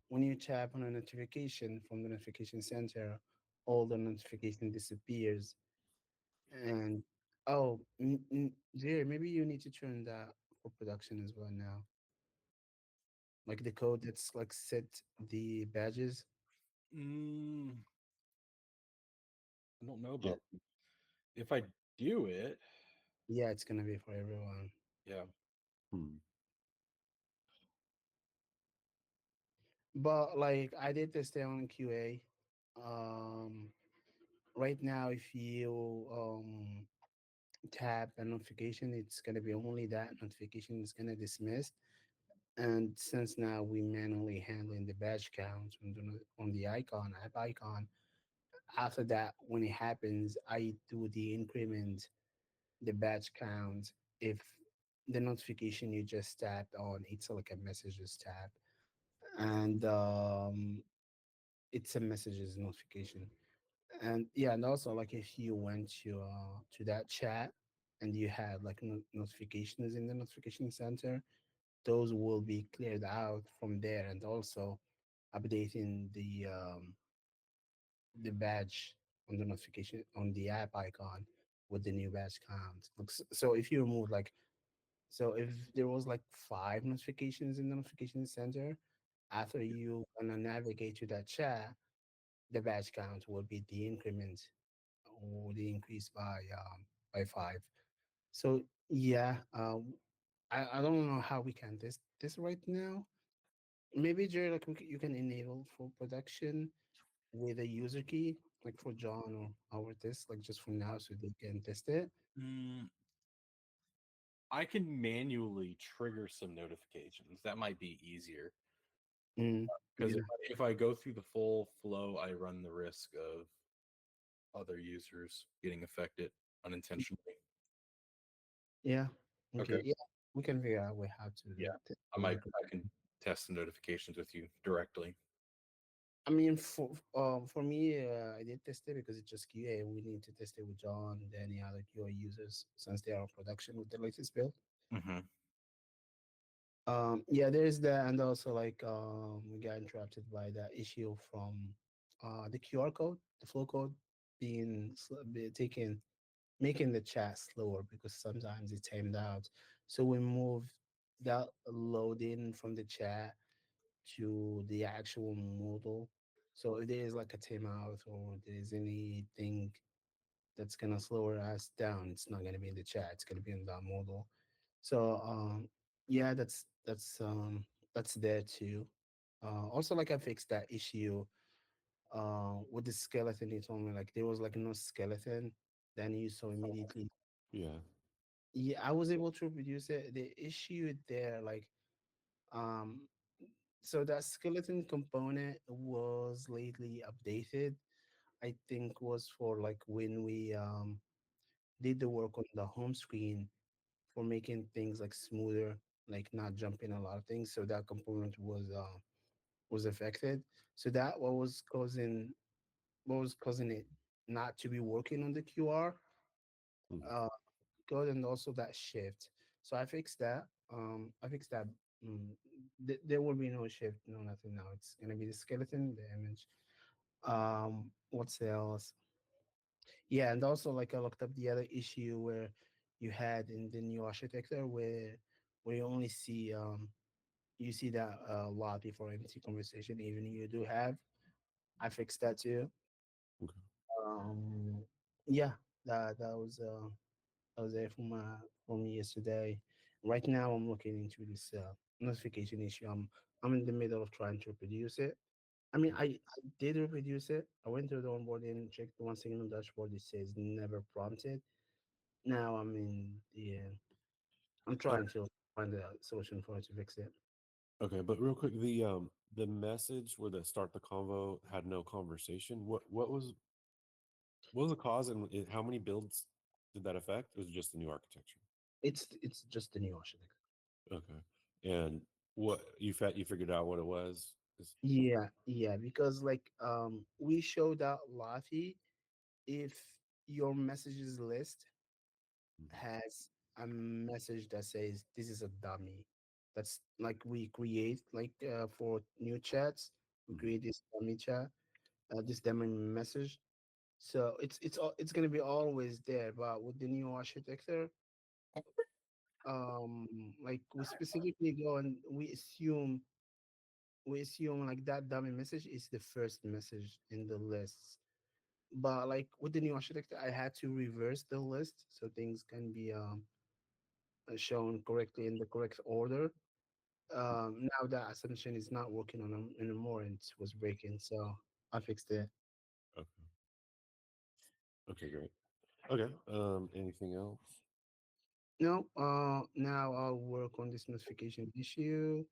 when you tap on a notification from the notification center, all the notification disappears. And oh, Jerry, maybe you need to turn that for production as well now. Like the code that's like set the badges. Mm, I don't know Yeah. about if I do it. Yeah, it's gonna be for everyone. Yeah. Hmm. But like I did this thing on QA. Um, right now, if you tap a notification, it's gonna be only that notification is gonna dismiss. And since now we manually handling the badge count on the icon app icon, after that when it happens, I do the increment the badge count if the notification you just tapped on it's like a messages tab and it's a messages notification. And yeah, and also like if you went to that chat and you had like notifications in the notification center, those will be cleared out from there, and also updating the badge on the notification on the app icon with the new badge count. Like, so if you remove like so if there was like five notifications in the notification center, after you gonna navigate to that chat, the badge count will be the increment or the increase by five. So yeah, I don't know how we can test this right now. Maybe Jerry, like you can enable for production with a user key, like for John or our test, like just for now, so they can test it. Mm, I can manually trigger some notifications. That might be easier because Yeah, if I go through the full flow, I run the risk of other users getting affected unintentionally. yeah, okay, Okay. yeah. We can figure out way how to Yeah. work. I can test the notifications with you directly. I mean, for me, I did test it because it's just QA. We need to test it with John and any other QA users since they are in production with the latest build. Mm-hmm. Yeah, there's that, and also like we got interrupted by that issue from the QR code, the flow code be taken, making the chat slower because sometimes it's timed out. So we moved that loading from the chat to the actual modal. So if there is like a timeout or there's anything that's gonna slow us down, it's not gonna be in the chat. It's gonna be in the modal. So yeah, that's there too. Also, like I fixed that issue with the skeleton. He told me like there was like no skeleton. Then you saw immediately. Yeah. Yeah, I was able to reproduce it. The issue there, like um, so that skeleton component was lately updated. I think was for like when we did the work on the home screen for making things like smoother, like not jumping a lot of things. So that component was affected. So that what was causing it not to be working on the QR Hmm. uh, code, and also that shift. So I fixed that. I fixed that. Mm, there will be no shift, no nothing now. It's gonna be the skeleton, the image. What's else? Yeah, and also like I looked up the other issue where you had in the new architecture where you only see you see that lobby for empty conversation, even you do have. I fixed that too. Okay. Um, yeah, that was it for me yesterday. Right now, I'm looking into this notification issue. I'm in the middle of trying to reproduce it. I mean, I did reproduce it. I went to the onboarding, checked the OneSignal dashboard. It says never prompted. Now I'm in the. I'm So trying to. find a solution for it to fix it. Okay, but real quick, the message where the start the convo had no conversation. What was the cause and how many builds did that affect? It was just the new architecture. It's just the new architecture. Okay, and what you figured out what it was? Yeah, because like we showed out Lottie if your messages list Mhm. has a message that says this is a dummy. That's like we create like for new chats, we Mhm. create this dummy chat, this dummy message. So it's gonna be always there. But with the new architecture, like we specifically go and we assume like that dummy message is the first message in the list. But like with the new architecture, I had to reverse the list so things can be shown correctly in the correct order. Now that assumption is not working on them anymore and it was breaking, so I fixed it. Okay. Okay, great. Okay. Anything else? No, now I'll work on this notification issue.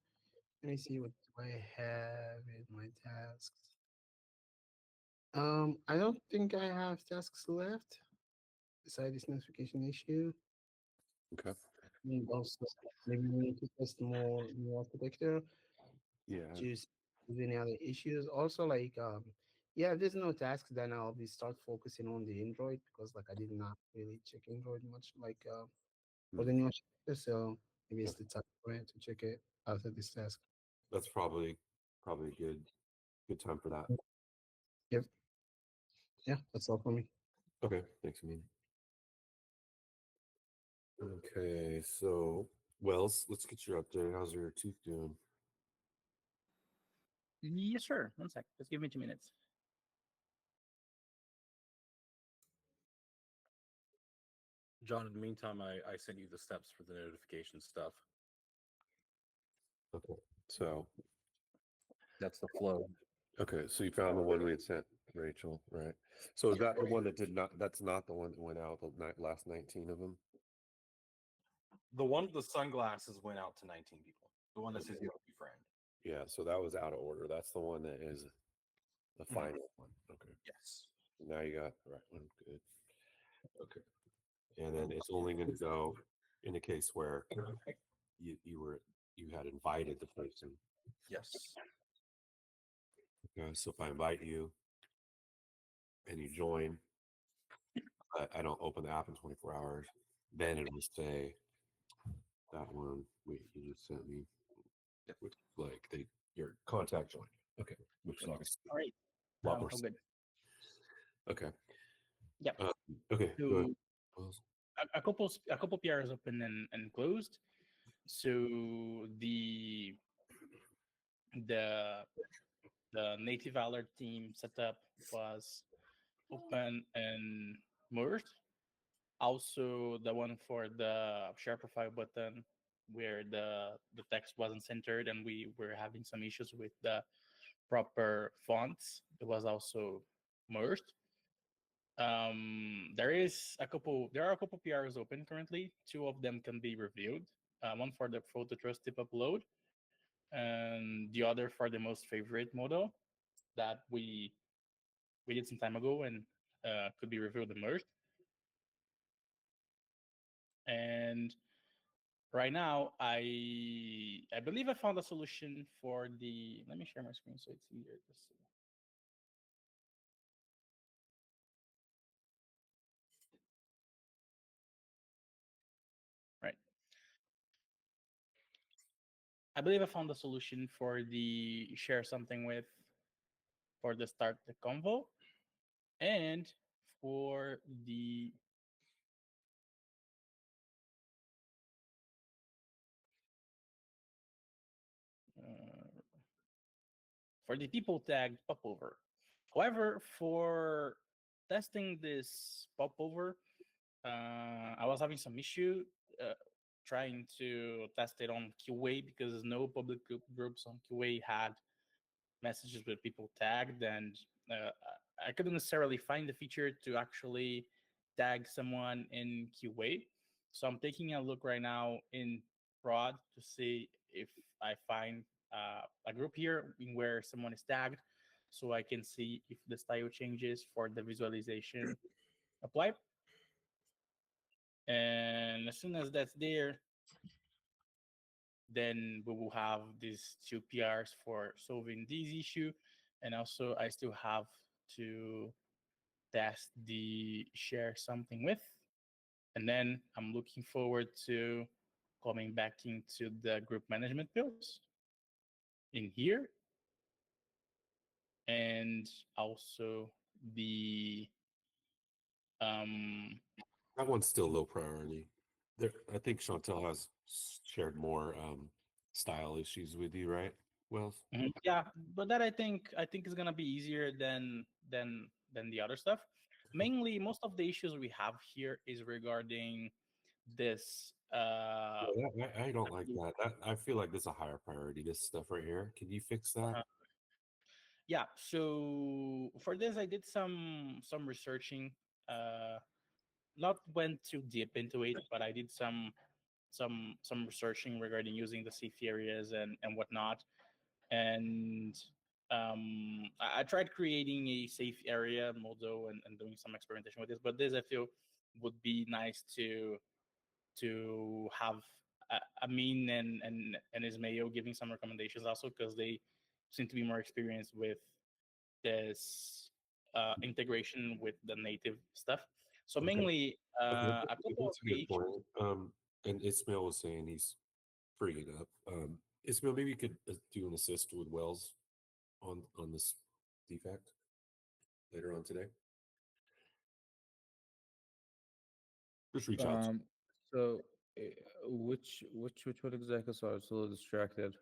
Let me see what do I have in my tasks. I don't think I have tasks left beside this notification issue. Okay. And also, maybe we need to test more new architecture Yeah. to see if any other issues. Also, like, yeah, if there's no tasks, then I'll be start focusing on the Android because, like, I did not really check Android much, like, for Hmm. the new architecture. So maybe it's Okay. the time for it to check it after this task. That's probably a good time for that. Yep. Yeah, that's all for me. Okay. Thanks, Amin. Okay, so Wells, let's get your update. How's your tooth doing? Yes, sir. One sec. Just give me 2 minutes. John, in the meantime, I sent you the steps for the notification stuff. Okay. So That's the flow. okay, so you found the one we had sent Rachel, right? So is that the one that did not? That's not the one that went out. The last 19 of them. The one with the sunglasses went out to 19 people. The one that says you have to be friend. Yeah. So that was out of order. That's the one that is the Mhm. final one. Okay. Yes. Now you got the right one. Good. Okay. And then it's only going to go in a case where you had invited the person. Yes. Okay. So if I invite you and you join, I don't open the app in 24 hours, then it will say that one you just sent me, which is like your contact joined. Okay. Which is obviously All right. a lot more. All good. Okay. Yep. Okay. So Go ahead. Wells. a couple PRs open and closed. So the the the native alert team setup was open and merged. Also, the one for the share profile button where the text wasn't centered and we were having some issues with the proper fonts. It was also merged. There are a couple PRs open currently. Two of them can be reviewed. One for the photo trust tip upload, and the other for the most favorite model that we did some time ago and could be reviewed and merged. And right now, I believe I found a solution for the. Let me share my screen so it's easier to see. Right. I believe I found a solution for the share something with for the start the convo and for the uh, people tagged popover. However, for testing this popover, I was having some issue uh, trying to test it on QA because no public groups on QA had messages with people tagged, and uh, I couldn't necessarily find the feature to actually tag someone in QA. So I'm taking a look right now in prod to see if I find a group here in where someone is tagged, so I can see if the style changes for the visualization apply. And as soon as that's there, then we will have these two PRs for solving this issue. And also, I still have to test the share something with. And then I'm looking forward to coming back into the group management pills in here. And also the um That one's still low priority. There, I think Chantel has shared more style issues with you, right? Well, yeah, but that I think is gonna be easier than the other stuff. Mainly, most of the issues we have here is regarding this. I don't like that. I feel like this is a higher priority. This stuff right here. Can you fix that? Yeah. So for this, I did some researching. Not went too deep into it, but I did some researching regarding using the safe areas and whatnot. And I tried creating a safe area model and doing some experimentation with this. But this I feel would be nice to have Amin and Ismail giving some recommendations also, because they seem to be more experienced with this integration with the native stuff. So Okay. mainly Okay. a couple of That's a good page. point. And Ismail was saying he's freeing up. Ismail, maybe you could do an assist with Wells on this defect later on today. Just reach out. So which one exactly? So I was a little distracted.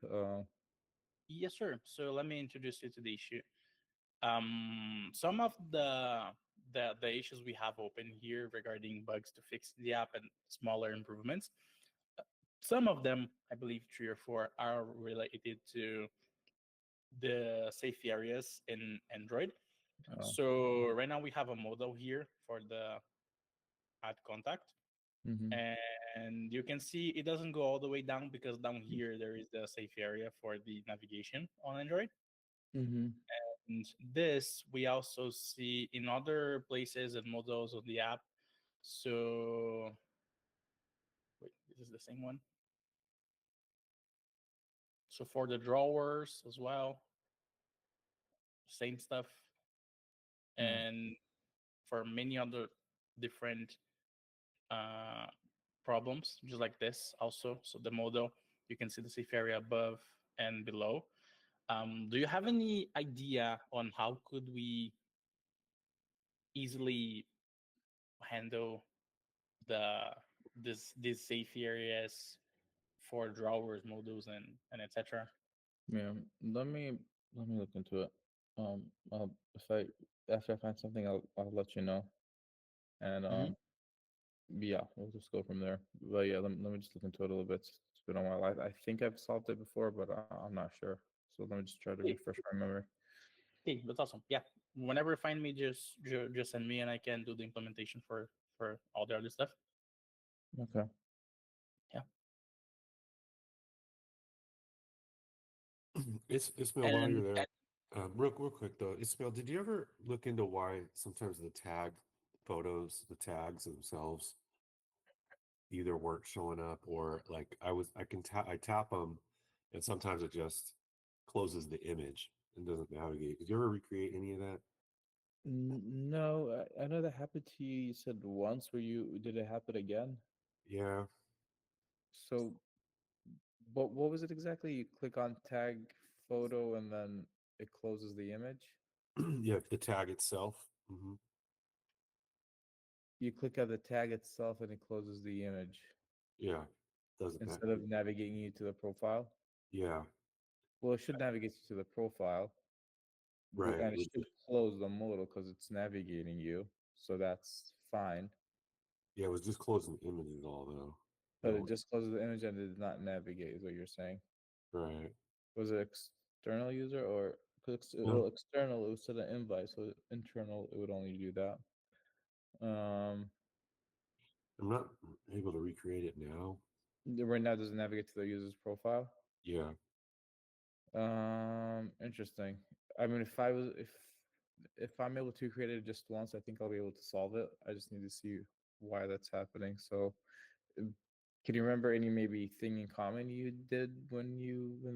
Yes, sir. So let me introduce you to the issue. Some of the issues we have open here regarding bugs to fix the app and smaller improvements. Some of them, I believe three or four, are related to the safety areas in Android. Oh. So right now we have a model here for the add contact, Mm-hmm. and you can see it doesn't go all the way down because down here there is the safe area for the navigation on Android. Mm-hmm. And this we also see in other places and models of the app. So wait, this is the same one. So for the drawers as well, same stuff. Oh. And for many other different uh, problems, just like this also. So the model, you can see the safe area above and below. Do you have any idea on how could we easily handle the these safe areas for drawers, modules, and etc. Yeah. Let me look into it. If I after I find something, I'll let you know. And Mm-hmm. yeah, we'll just go from there. But yeah, let me just look into it a little bit. It's been a while. I think I've solved it before, but I'm not sure. So let me just try to Okay, refresh my memory. okay, that's awesome. Yeah, whenever you find me, just send me and I can do the implementation for all the other stuff. Okay. Yeah, Ismail, while and you're there, real quick though, Ismail, did you ever look into why sometimes the tag photos, the tags themselves, either weren't showing up or like I tap them, and sometimes it just closes the image and doesn't navigate. Did you ever recreate any of that? No, I know that happened to you. You said once. Where you did it happen again? Yeah. So, what was it exactly? You click on tag photo and then it closes the image. Yeah, the tag itself. You click on the tag itself and it closes the image Yeah, doesn't that? instead of navigating you to the profile. Yeah, Well, it should navigate you to the profile, right. and it should close the modal because it's navigating you. So that's fine. Yeah, it was just closing the images all though. But No, it just closes the image and it did not navigate, is what you're saying. right. Was it external user or No, well, external it was to the invite, so internal it would only do that. Um, I'm not able to recreate it now. Right now, does it navigate to the user's profile? Yeah. Interesting. I mean, if I'm able to create it just once, I think I'll be able to solve it. I just need to see why that's happening. So, um, can you remember any maybe thing in common you did when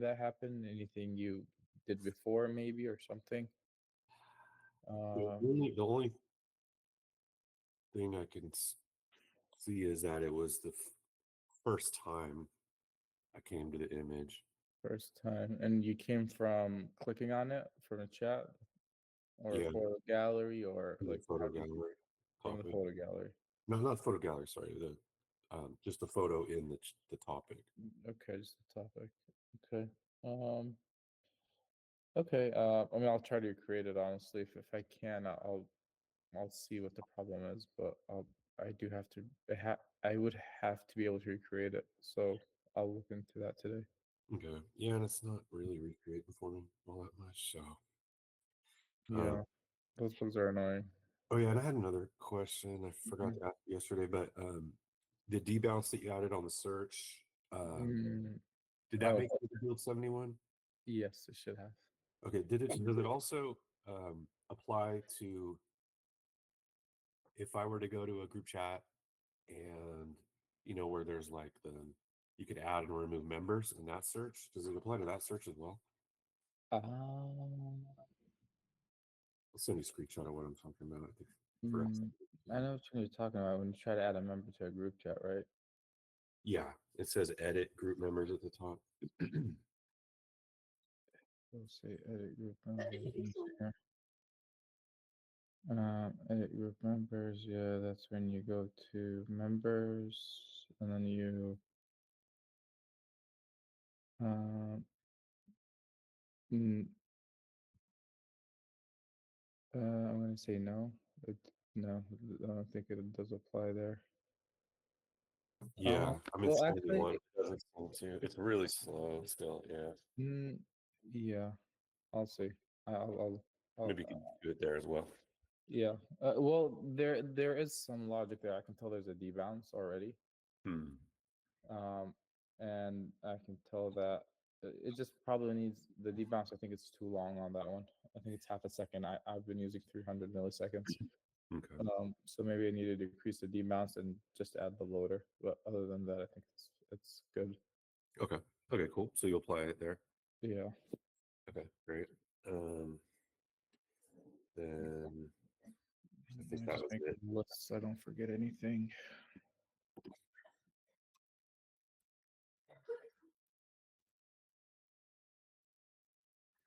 that happened? Anything you did before, maybe, or something? The only thing I can see is that it was the first time I came to the image. First time, and you came from clicking on it from a chat or a Yeah, photo gallery, or in the like photo how did you gallery from the topic. photo gallery? No, not photo gallery. Sorry, just the photo in the topic. Okay, just the topic. Okay. Um. Okay. I mean, I'll try to create it honestly. If I can, I'll see what the problem is. But I do have to. I would have to be able to recreate it. So I'll look into that today. Okay. Yeah, and it's not really recreating for me all that much. So, Yeah, those bugs are annoying. oh yeah, and I had another question. I forgot to ask you yesterday, but the debounce that you added on the search, Mm, did that oh, make it to build 71? yes, it should have. Okay. Does it also apply to if I were to go to a group chat and where there's like you could add and remove members in that search? Does it apply to that search as well? Um, I'll send you a screenshot of what I'm talking about. I think for mm, I know what you're talking about when you try to add a member to a group chat, right? yeah, it says edit group members at the top. We'll say edit group members. Let me see here. Edit group members. Yeah, that's when you go to members and then you. Um, mm, I'm gonna say no. No, I don't think it does apply there. Yeah, I'm in Well, 71. actually, It doesn't seem to. It's really slow still. Yeah, mm, yeah, I'll see. I'll maybe you can do it there as well. yeah. Well, there is some logic there. I can tell there's a debounce already. Hmm. Um, and I can tell that it just probably needs the debounce. I think it's too long on that one. I think it's half a second. I've been using 300 milliseconds. Okay. So maybe I need to decrease the debounce and just add the loader. But other than that, I think it's good. Okay. Okay. Cool. So you'll apply it there. Yeah. Okay. Great. Then I Let think me that just was make it. lists. So I don't forget anything.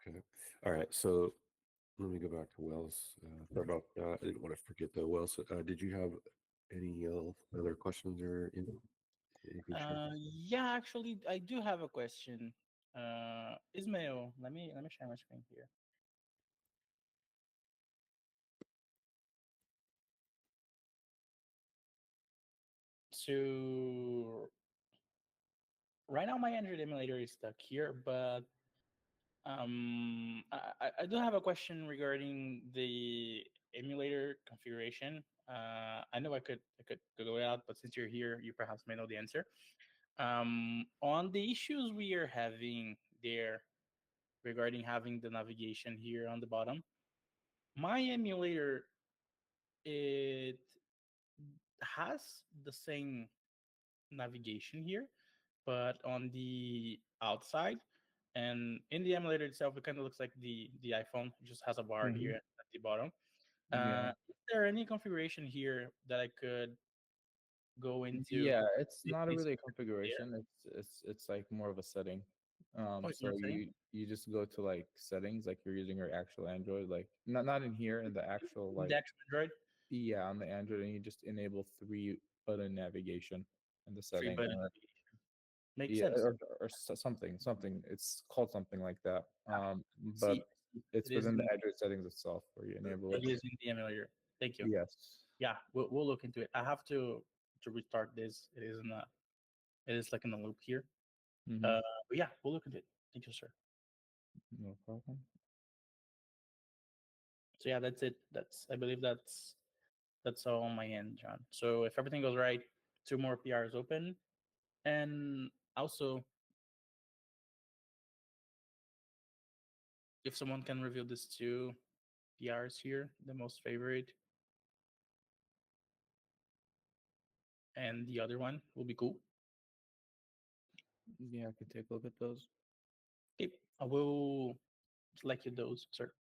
Okay. All right. So let me go back to Wells. Sorry about I didn't want to forget the Wells. Did you have any other questions or anything? Yeah, actually, I do have a question. Ismail, let me share my screen here. So right now my Android emulator is stuck here, but I do have a question regarding the emulator configuration. I know I could Google it out, but since you're here, you perhaps may know the answer. On the issues we are having there regarding having the navigation here on the bottom, my emulator, it has the same navigation here, but on the outside and in the emulator itself, it kind of looks like the iPhone. It just has a bar Mhm. here at the bottom. Yeah. Is there any configuration here that I could go into Yeah, it's make not this really a there? configuration. It's like more of a setting. Oh, it's So not saying. you just go to like settings, like you're using your actual Android, like not in here in the actual The like actual Android yeah on the Android, and you just enable 3 button navigation in the three setting, button and makes yeah, sense. or something. It's called something like that. Yeah. But See, it's it is within the in Android settings itself where you enable it. it is in the emulator. Thank you. Yes. Yeah, we'll look into it. I have to restart this. It is like in a loop here. Hmm. But yeah, we'll look into it. Thank you, sir. No problem. So yeah, that's it. I believe that's all on my end, John. So if everything goes right, 2 more PRs open, And also, if someone can reveal these two PRs here, the most favorite and the other one will be cool. Yeah, I could take a look at those. Okay, I will select you those, sir.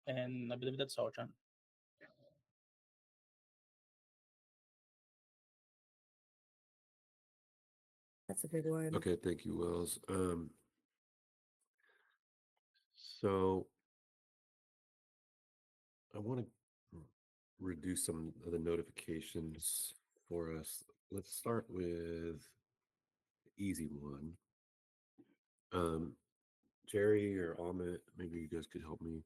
And I believe that's all, John. That's a good one. Okay, thank you, Wells. So I want to reduce some of the notifications for us. Let's start with the easy one. Jerry or Amit, maybe you guys could help me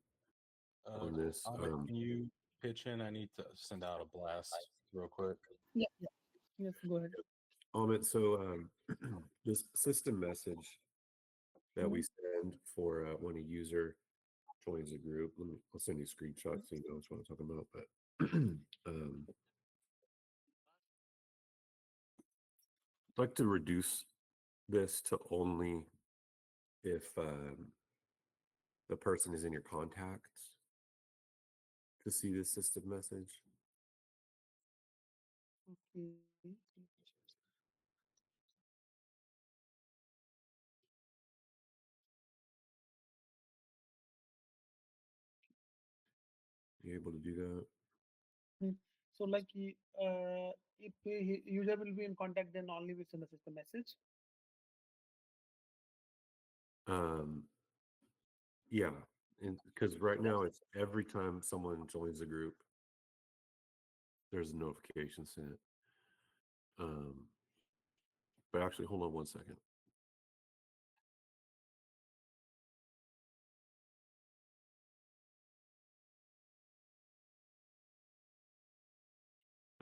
on this. Amit, can you pitch in? I need to send out a blast real quick. Yeah, yeah. Yes, go ahead. Amit, so this system message that we Mm-hmm. send for when a user joins a group, I'll send you screenshots so you know what I'm talking about. But I'd like to reduce this to only if the person is in your contacts to see this system message. Okay. You able to do that? Mm. So like if user will be in contact, then only we send the system message. Yeah, because right now it's every time someone joins a group, there's a notification sent. But actually, hold on one second.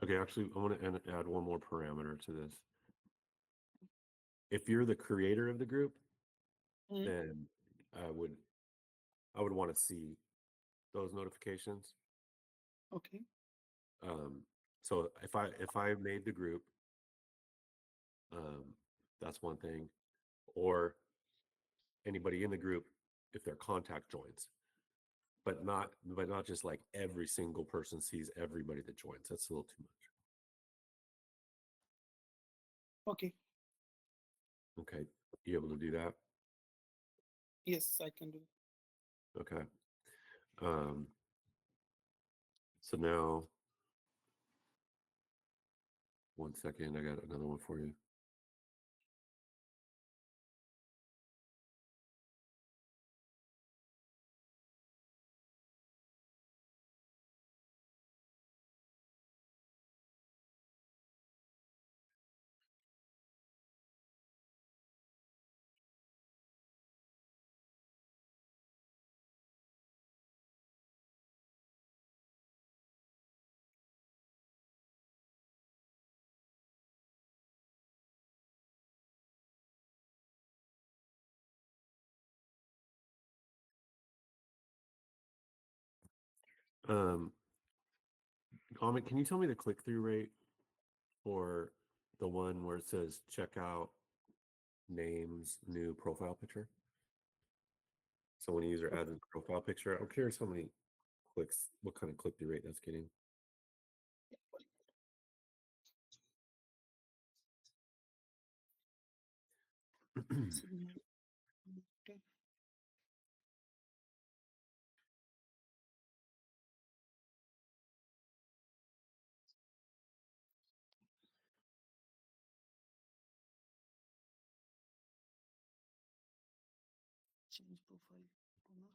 Okay, actually, I want to add one more parameter to this. If you're the creator of the group, Mm. then I would want to see those notifications. Okay. So if I made the group, that's one thing, or anybody in the group if their contact joins, but not just like every single person sees everybody that joins. That's a little too much. Okay. Okay, you able to do that? Yes, I can do. Okay. So now, one second, I got another one for you. Amit, can you tell me the click-through rate for the one where it says check out names new profile picture? So when a user adds a profile picture, I'm curious how many clicks, what kind of click-through rate that's getting. Okay. Change profile. Owner.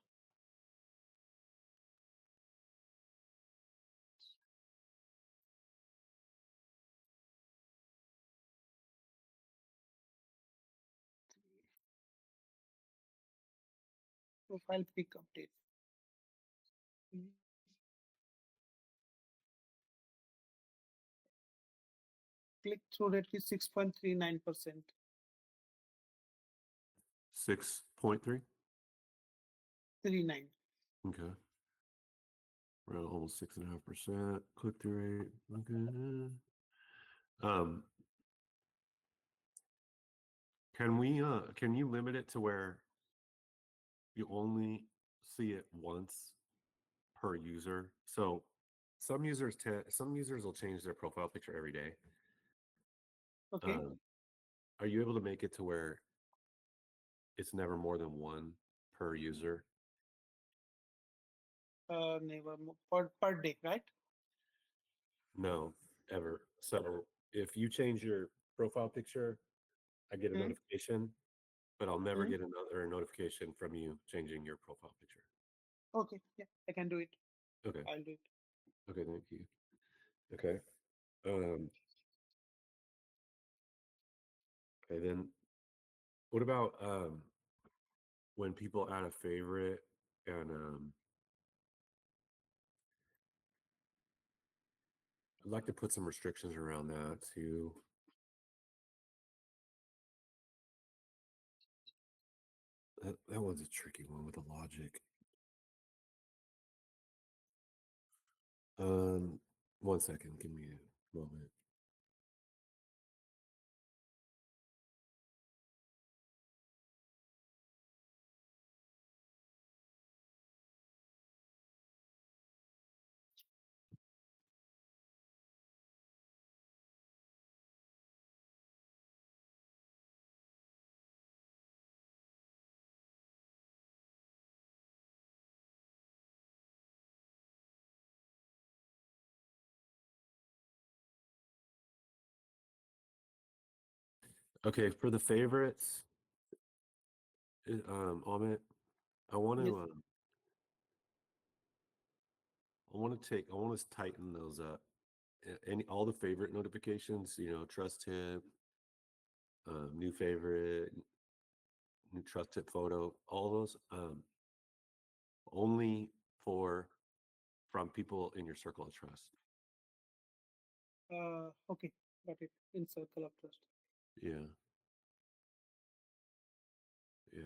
Profile pic update. Mm. Click through rate is 6.39%. 6.3. 39. Okay. Around almost 6.5% click-through rate. Okay. Um, can you limit it to where you only see it once per user? So some users will change their profile picture every day. Okay. Are you able to make it to where it's never more than one per user? Never per day, right? No, ever. So if you change your profile picture, I get a Hmm. notification, but I'll never Hmm. get another notification from you changing your profile picture. Okay. Yeah, I can do it. Okay. I'll do it. Okay, thank you. Okay. Um, okay, then what about when people add a favorite and I'd like to put some restrictions around that too. That one's a tricky one with the logic. Um, 1 second, give me a moment. Okay, for the favorites, Amit, I want Yes. to I want to tighten those up. Any all the favorite notifications, trust tip, new favorite, new trust tip photo, all those, only for from people in your circle of trust. Okay. Got it. In circle of trust. Yeah, yeah.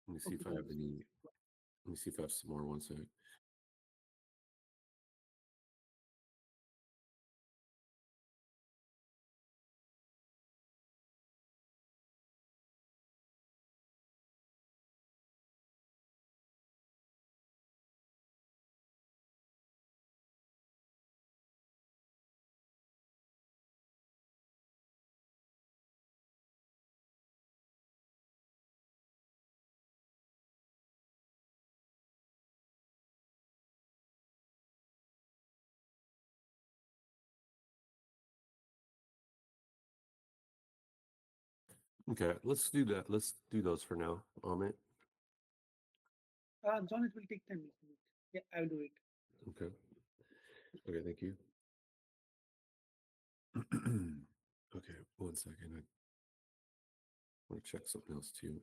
Let me see Okay. if I have any. Let me see if I have some more. 1 sec. Okay, let's do that. Let's do those for now, Amit. John, it will take time. Isn't it? Yeah, I'll do it. Okay. Okay, thank you. Okay, 1 second. I want to check something else too.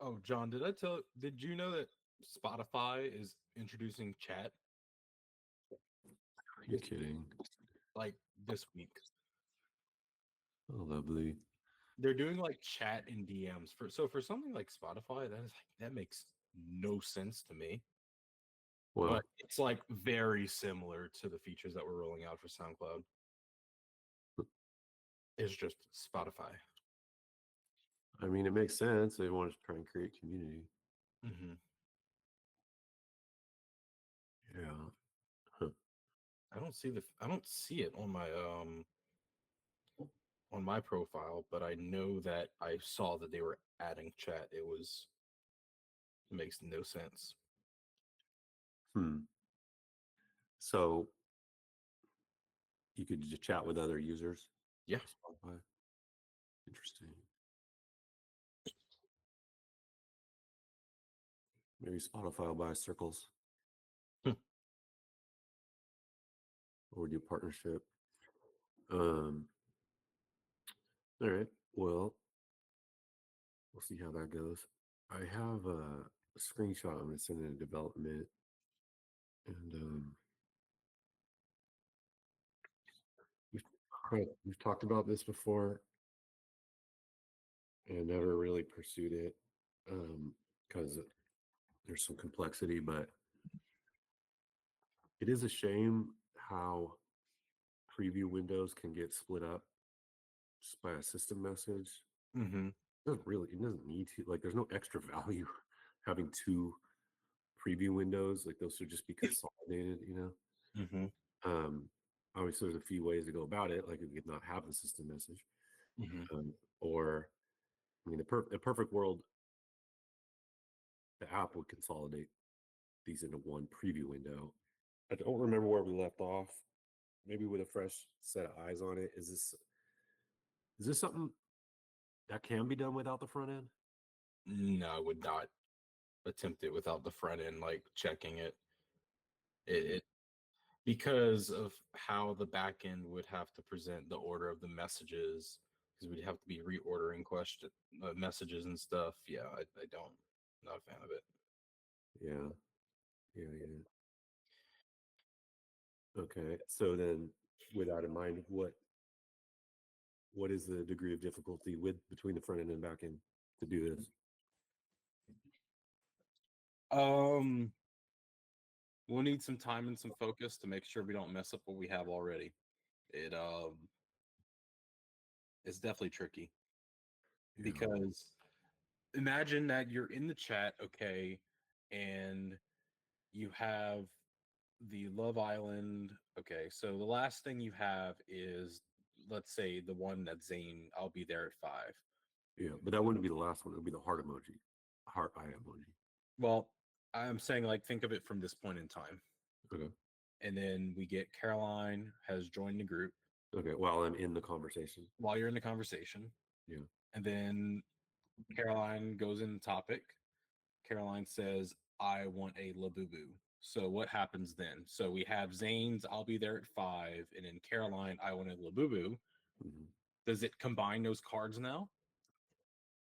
Oh, John, did you know that Spotify is introducing chat Are you kidding? like this week? Oh, lovely. They're doing like chat in DMs for something like Spotify, that makes no sense to me. Well, But it's like very similar to the features that we're rolling out for SoundCloud. It's just Spotify. I mean, it makes sense. They want to try and create community. Mm-hmm. Yeah. Huh. I don't see it on my profile, but I know that I saw that they were adding chat. It makes no sense. So you could just chat with other users. Yeah. Spotify. Interesting. Maybe Spotify will buy Circles. Hmm. Or do a partnership. All right. Well, we'll see how that goes. I have a screenshot I'm going to send in development. And we've talked about this before and never really pursued it because there's some complexity, but it is a shame how preview windows can get split up just by a system message. Mm-hmm. It doesn't need to, like, there's no extra value having two preview windows. Like, those should just be consolidated, you know? Mm-hmm. Obviously there's a few ways to go about it. Like, you could not have the system message. Mm-hmm. Or, I mean, the perfect world, the app would consolidate these into one preview window. I don't remember where we left off. Maybe with a fresh set of eyes on it. Is this something that can be done without the front end? No, I would not attempt it without the front end, like checking it. It because of how the back end would have to present the order of the messages, because we'd have to be reordering messages and stuff. Yeah, I don't, not a fan of it. Yeah. Okay. So then, with that in mind, what is the degree of difficulty with between the front end and back end to do this? We'll need some time and some focus to make sure we don't mess up what we have already. It's definitely tricky because imagine that you're in the chat, okay, and you have the Love Island. Okay, so the last thing you have is, let's say, the one that's Zane. I'll be there at 5. Yeah, but that wouldn't be the last one. It would be the heart emoji, heart eye emoji. Well, I'm saying, like, think of it from this point in time. Okay. And then we get Caroline has joined the group. Okay, while I'm in the conversation. While you're in the conversation. Yeah. And then Caroline goes in the topic. Caroline says, I want a Labubu. So what happens then? So we have Zane's, I'll be there at 5, and then Caroline, I want a Labubu. Mm-hmm. Does it combine those cards now?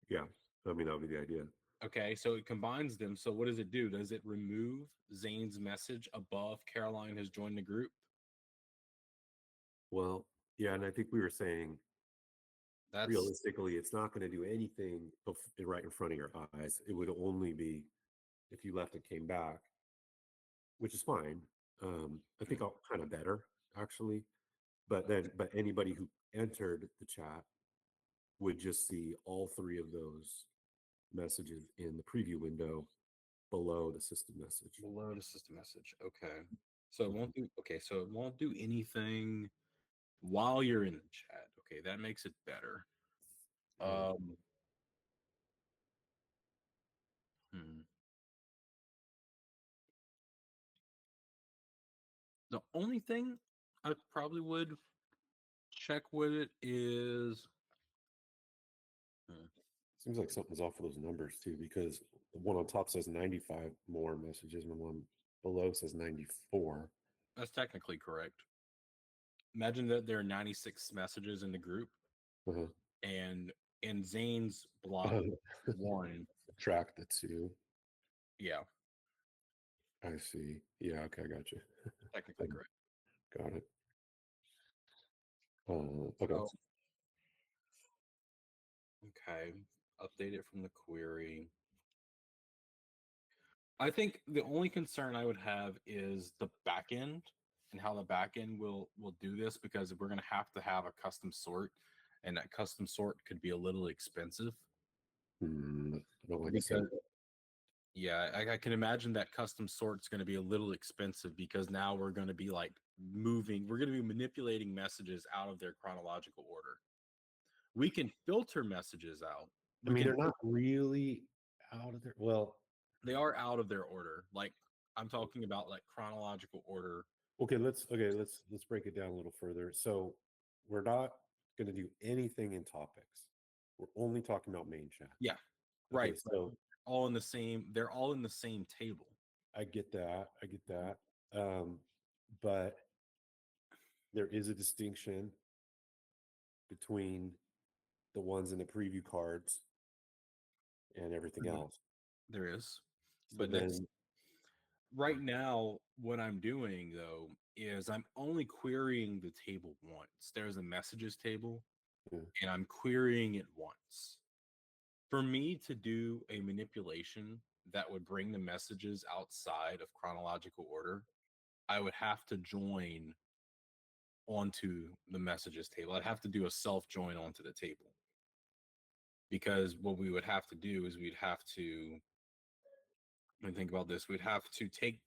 Yeah, I mean, that would be the idea. Okay, so it combines them. So what does it do? Does it remove Zane's message above Caroline has joined the group? Well, yeah, and I think we were saying That's realistically, it's not going to do anything right in front of your eyes. It would only be if you left and came back, which is fine. I think I'll kind of better actually, but anybody who entered the chat would just see all three of those messages in the preview window below the system message. below the system message. Okay. So it won't do anything while you're in the chat. Okay, that makes it better. The only thing I probably would check with it is Seems like something's off with those numbers too, because the one on top says 95 more messages and the one below says 94. that's technically correct. Imagine that there are 96 messages in the group, Uh-huh. and Zane's block 1 Track the two. Yeah, I see. Yeah. Okay. I got you. technically Um, correct. Got it. Okay. So, okay, update it from the query. I think the only concern I would have is the backend and how the backend will do this, because we're going to have a custom sort, and that custom sort could be a little expensive. I don't like Because saying yeah, I can imagine that custom sort's going to be a little expensive, because now we're going to be like we're going to be manipulating messages out of their chronological order. We can filter messages out. I mean, they're not really out of their. Well, They are out of their order. Like, I'm talking about like chronological order. let's break it down a little further. So we're not going to do anything in topics. We're only talking about main chat. Yeah, Okay, right. so All in the same. They're all in the same table. I get that. But there is a distinction between the ones in the preview cards and everything Mhm. else. There is, So but then, that's right now. What I'm doing though is I'm only querying the table once. There's a messages table, Yeah. and I'm querying it once. For me to do a manipulation that would bring the messages outside of chronological order, I would have to join onto the messages table. I'd have to do a self join onto the table, because what we would have to do is we'd have to, let me think about this, we'd have to take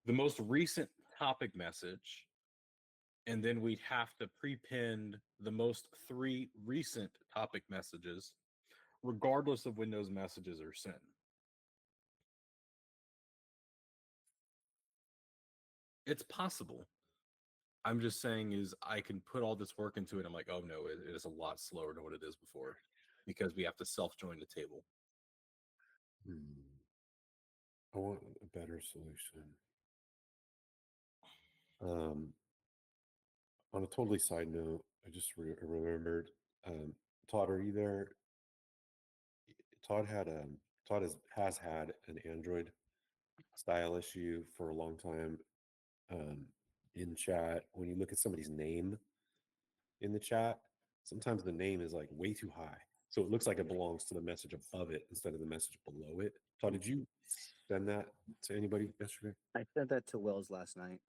the most recent topic message, and then we'd have to prepend the most 3 recent topic messages, regardless of when those messages are sent. It's possible. I'm just saying is I can put all this work into it. I'm like, oh no, it is a lot slower than what it is before, because we have to self join the table. I want a better solution. On a totally side note, I just remembered. Todd, are you there? Todd has had an Android style issue for a long time. In chat, when you look at somebody's name in the chat, sometimes the name is like way too high, so it looks like it belongs to the message above it instead of the message below it. Todd, did you send that to anybody yesterday? I sent that to Wells last night.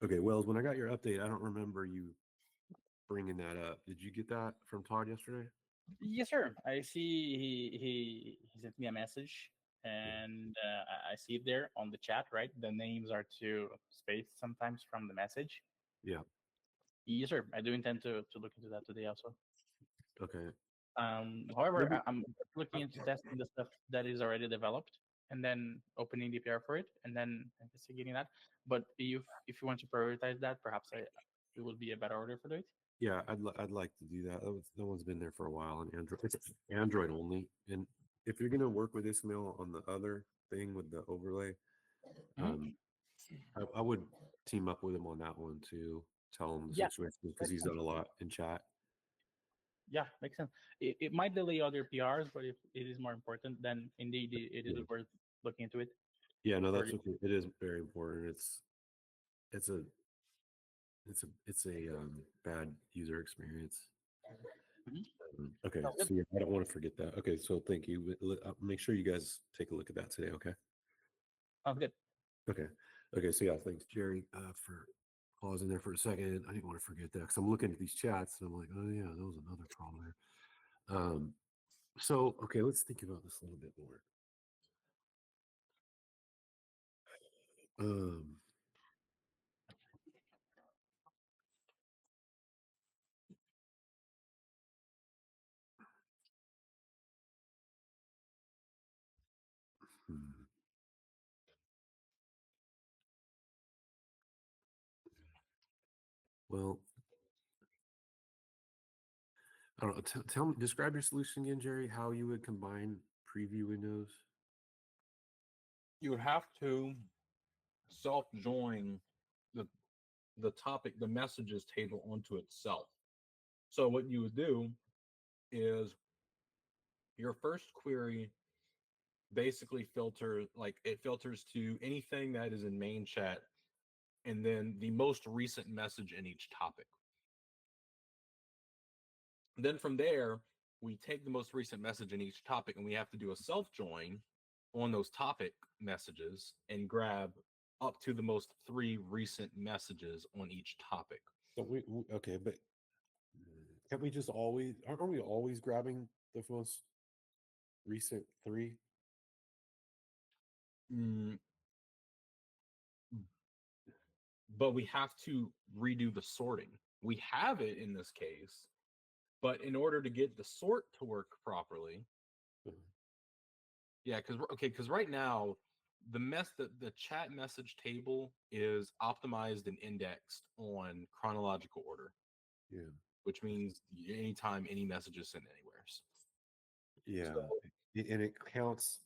Okay, Wells, when I got your update, I don't remember you bringing that up. Did you get that from Todd yesterday? Yes, sir. I see he sent me a message, and I see it there on the chat. Right, the names are too spaced sometimes from the message. Yeah. Yes, sir. I do intend to look into that today also. Okay. However, Maybe- I'm looking into testing the stuff that is already developed, and then opening the PR for it, and then investigating that. But if you want to prioritize that, perhaps it would be a better order for it. Yeah, I'd like to do that. No one's been there for a while on Android. It's Android only, and if you're gonna work with Ismail on the other thing with the overlay, Mhm. I would team up with him on that one too. Tell him the Yeah, situation because makes he's sense. done a lot in chat. Yeah, makes sense. It might delay other PRs, but if it is more important, then indeed it is Yeah. worth looking into it. Yeah, no, For that's okay. It is very important. It's a bad user experience. Mhm. Okay, Sounds good. so yeah, I don't want to forget that. Okay, so thank you. Make sure you guys take a look at that today. Okay. Sounds good. Okay. Okay. So yeah, thanks, Jerry, for pausing there for a second. I didn't want to forget that because I'm looking at these chats and I'm like, oh yeah, that was another problem there. So okay, let's think about this a little bit more. Um, hmm. Well, I don't know. Tell me, describe your solution again, Jerry. How you would combine preview windows? You would have to self join the topic, the messages table onto itself. So what you would do is your first query basically it filters to anything that is in main chat and then the most recent message in each topic. Then from there, we take the most recent message in each topic and we have to do a self join on those topic messages and grab up to the most 3 recent messages on each topic. So okay, but can't we just always? Aren't we always grabbing the most recent 3? Mm, but we have to redo the sorting. We have it in this case, but in order to get the sort to work properly, yeah, because right now the chat message table is optimized and indexed on chronological order, Yeah, which means anytime any message is sent anywhere. yeah, So, and it counts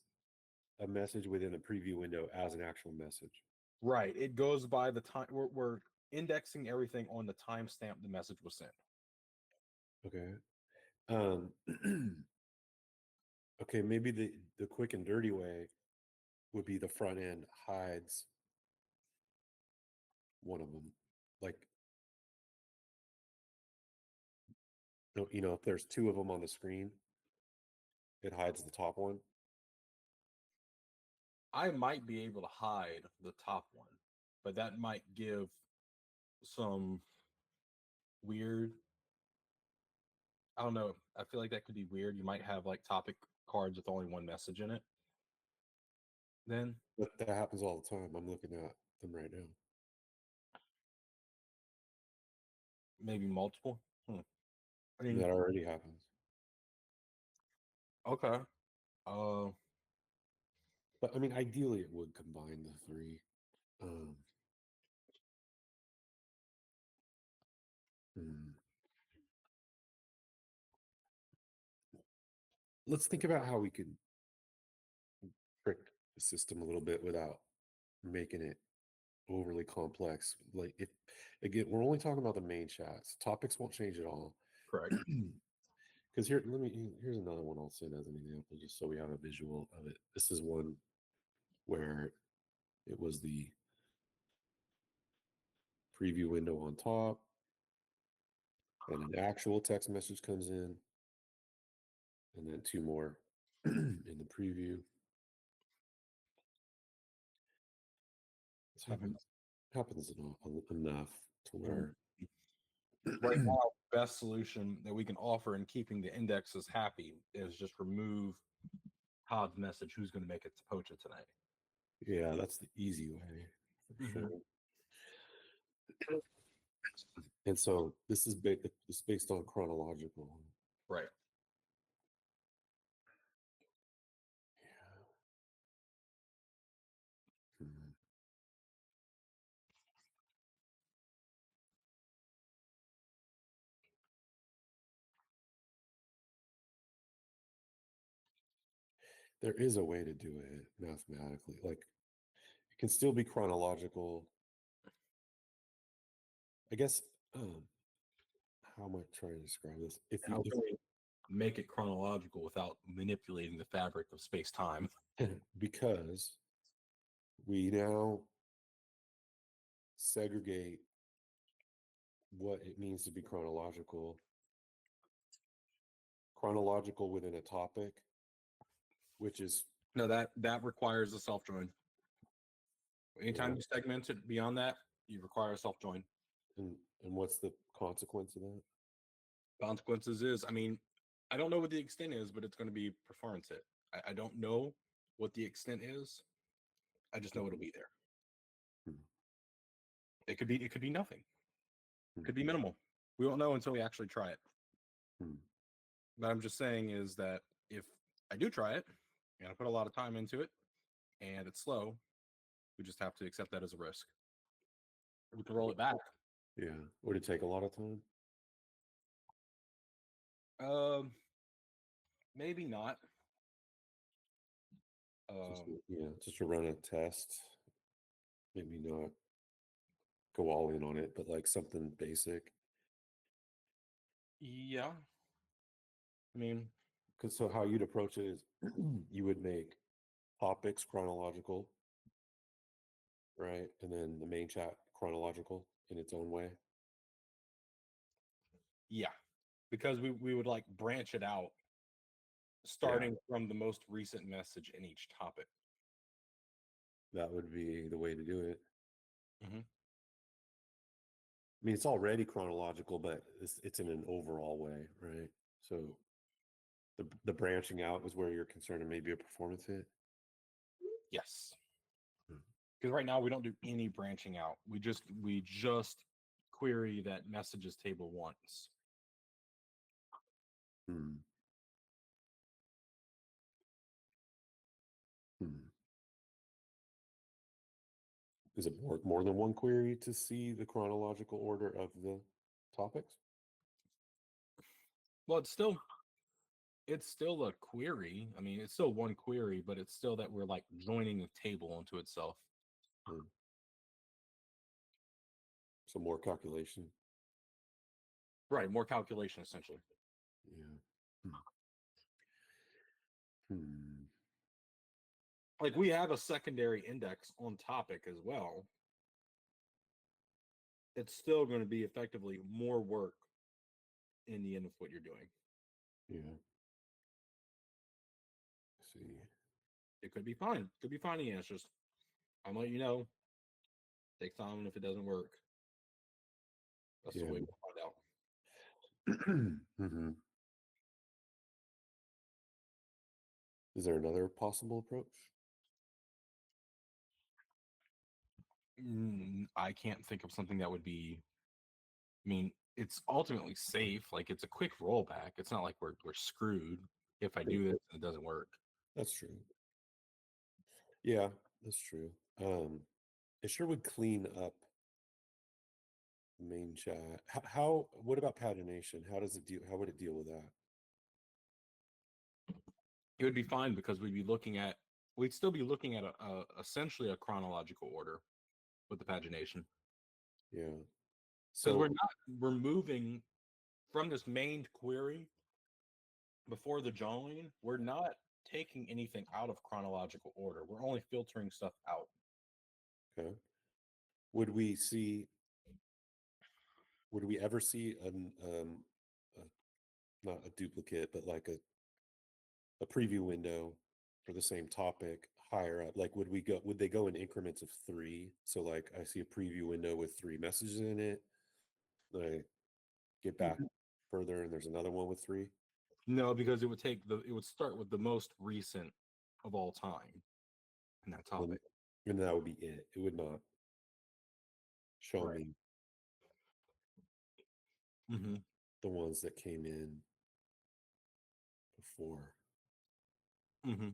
a message within a preview window as an actual message. right, it goes by the time we're indexing everything on the timestamp the message was sent. Okay. Okay, maybe the quick and dirty way would be the front end hides one of them. Like, if there's 2 of them on the screen, it hides the top one. I might be able to hide the top one, but that might give some weird. I don't know. I feel like that could be weird. You might have like topic cards with only one message in it. Then But that happens all the time. I'm looking at them right now. maybe multiple. I mean, That already happens. okay. But I mean, ideally, it would combine the 3. Um, hmm. Let's think about how we could trick the system a little bit without making it overly complex. Like, if again, we're only talking about the main chats. Topics won't change at all. Correct. Because here's another one I'll send as an example, just so we have a visual of it. This is one where it was the preview window on top, and an actual text message comes in, and then 2 more in the preview. This happens enough to where Right now, best solution that we can offer in keeping the indexes happy is just remove Todd's message. Who's going to make it to Pocha tonight? yeah, that's the easy way for sure. And so this is based on chronological. Right. Yeah. Mhm. There is a way to do it mathematically. Like, it can still be chronological. I guess. How am I trying to describe this? How can we make it chronological without manipulating the fabric of space time? Because we now segregate what it means to be chronological within a topic, which is No, that requires a self join. Anytime Yeah. you segment it beyond that, you require a self join. and what's the consequence of that? Consequences is, I mean, I don't know what the extent is, but it's going to be performance hit. I don't know what the extent is. I just know it'll be there. Hmm. It could be nothing. Hmm. It could be minimal. We won't know until we actually try it. Hmm. But I'm just saying is that if I do try it, and I put a lot of time into it, and it's slow, we just have to accept that as a risk. We can roll it back. Yeah. Would it take a lot of time? Maybe not. Just to run a test. Maybe not go all in on it, but like something basic. Yeah. I mean, Because so how you'd approach it is you would make topics chronological, right? And then the main chat chronological in its own way. Yeah, because we would like branch it out, starting from the most recent message in each topic. That would be the way to do it. Mhm. I mean, it's already chronological, but it's in an overall way, right? So the branching out is where you're concerned, and maybe a performance hit. Yes, Hmm. because right now we don't do any branching out. We just query that messages table once. Hmm. Hmm. Is it more than one query to see the chronological order of the topics? Well, it's still a query. I mean, it's still one query, but it's still that we're like joining a table onto itself. Hmm. So more calculation. Right, more calculation essentially. Yeah. Hmm. Like we have a secondary index on topic as well. It's still going to be effectively more work in the end of what you're doing. Yeah. See. It could be fine. Could be fine. Yeah, it's just I'm letting you know. Takes time, and if it doesn't work, that's the way we'll find out. Hmm. Is there another possible approach? I can't think of something that would be. I mean, it's ultimately safe. Like it's a quick rollback. It's not like we're screwed if I do this and it doesn't work. That's true. Yeah, that's true. It sure would clean up main chat. What about pagination? How does it deal? How would it deal with that? It would be fine because we'd still be looking at a essentially a chronological order with the pagination. Yeah. Because So we're not removing from this main query before the join, we're not taking anything out of chronological order. We're only filtering stuff out. okay. Would we ever see a, not a duplicate, but like a preview window for the same topic higher up? Like would they go in increments of 3? So like I see a preview window with 3 messages in it. Then I get back further and there's another one with 3. No, because it would start with the most recent of all time in that topic. And that would be it. It would not show Right. me Mm-hmm. the ones that came in before. Mm-hmm.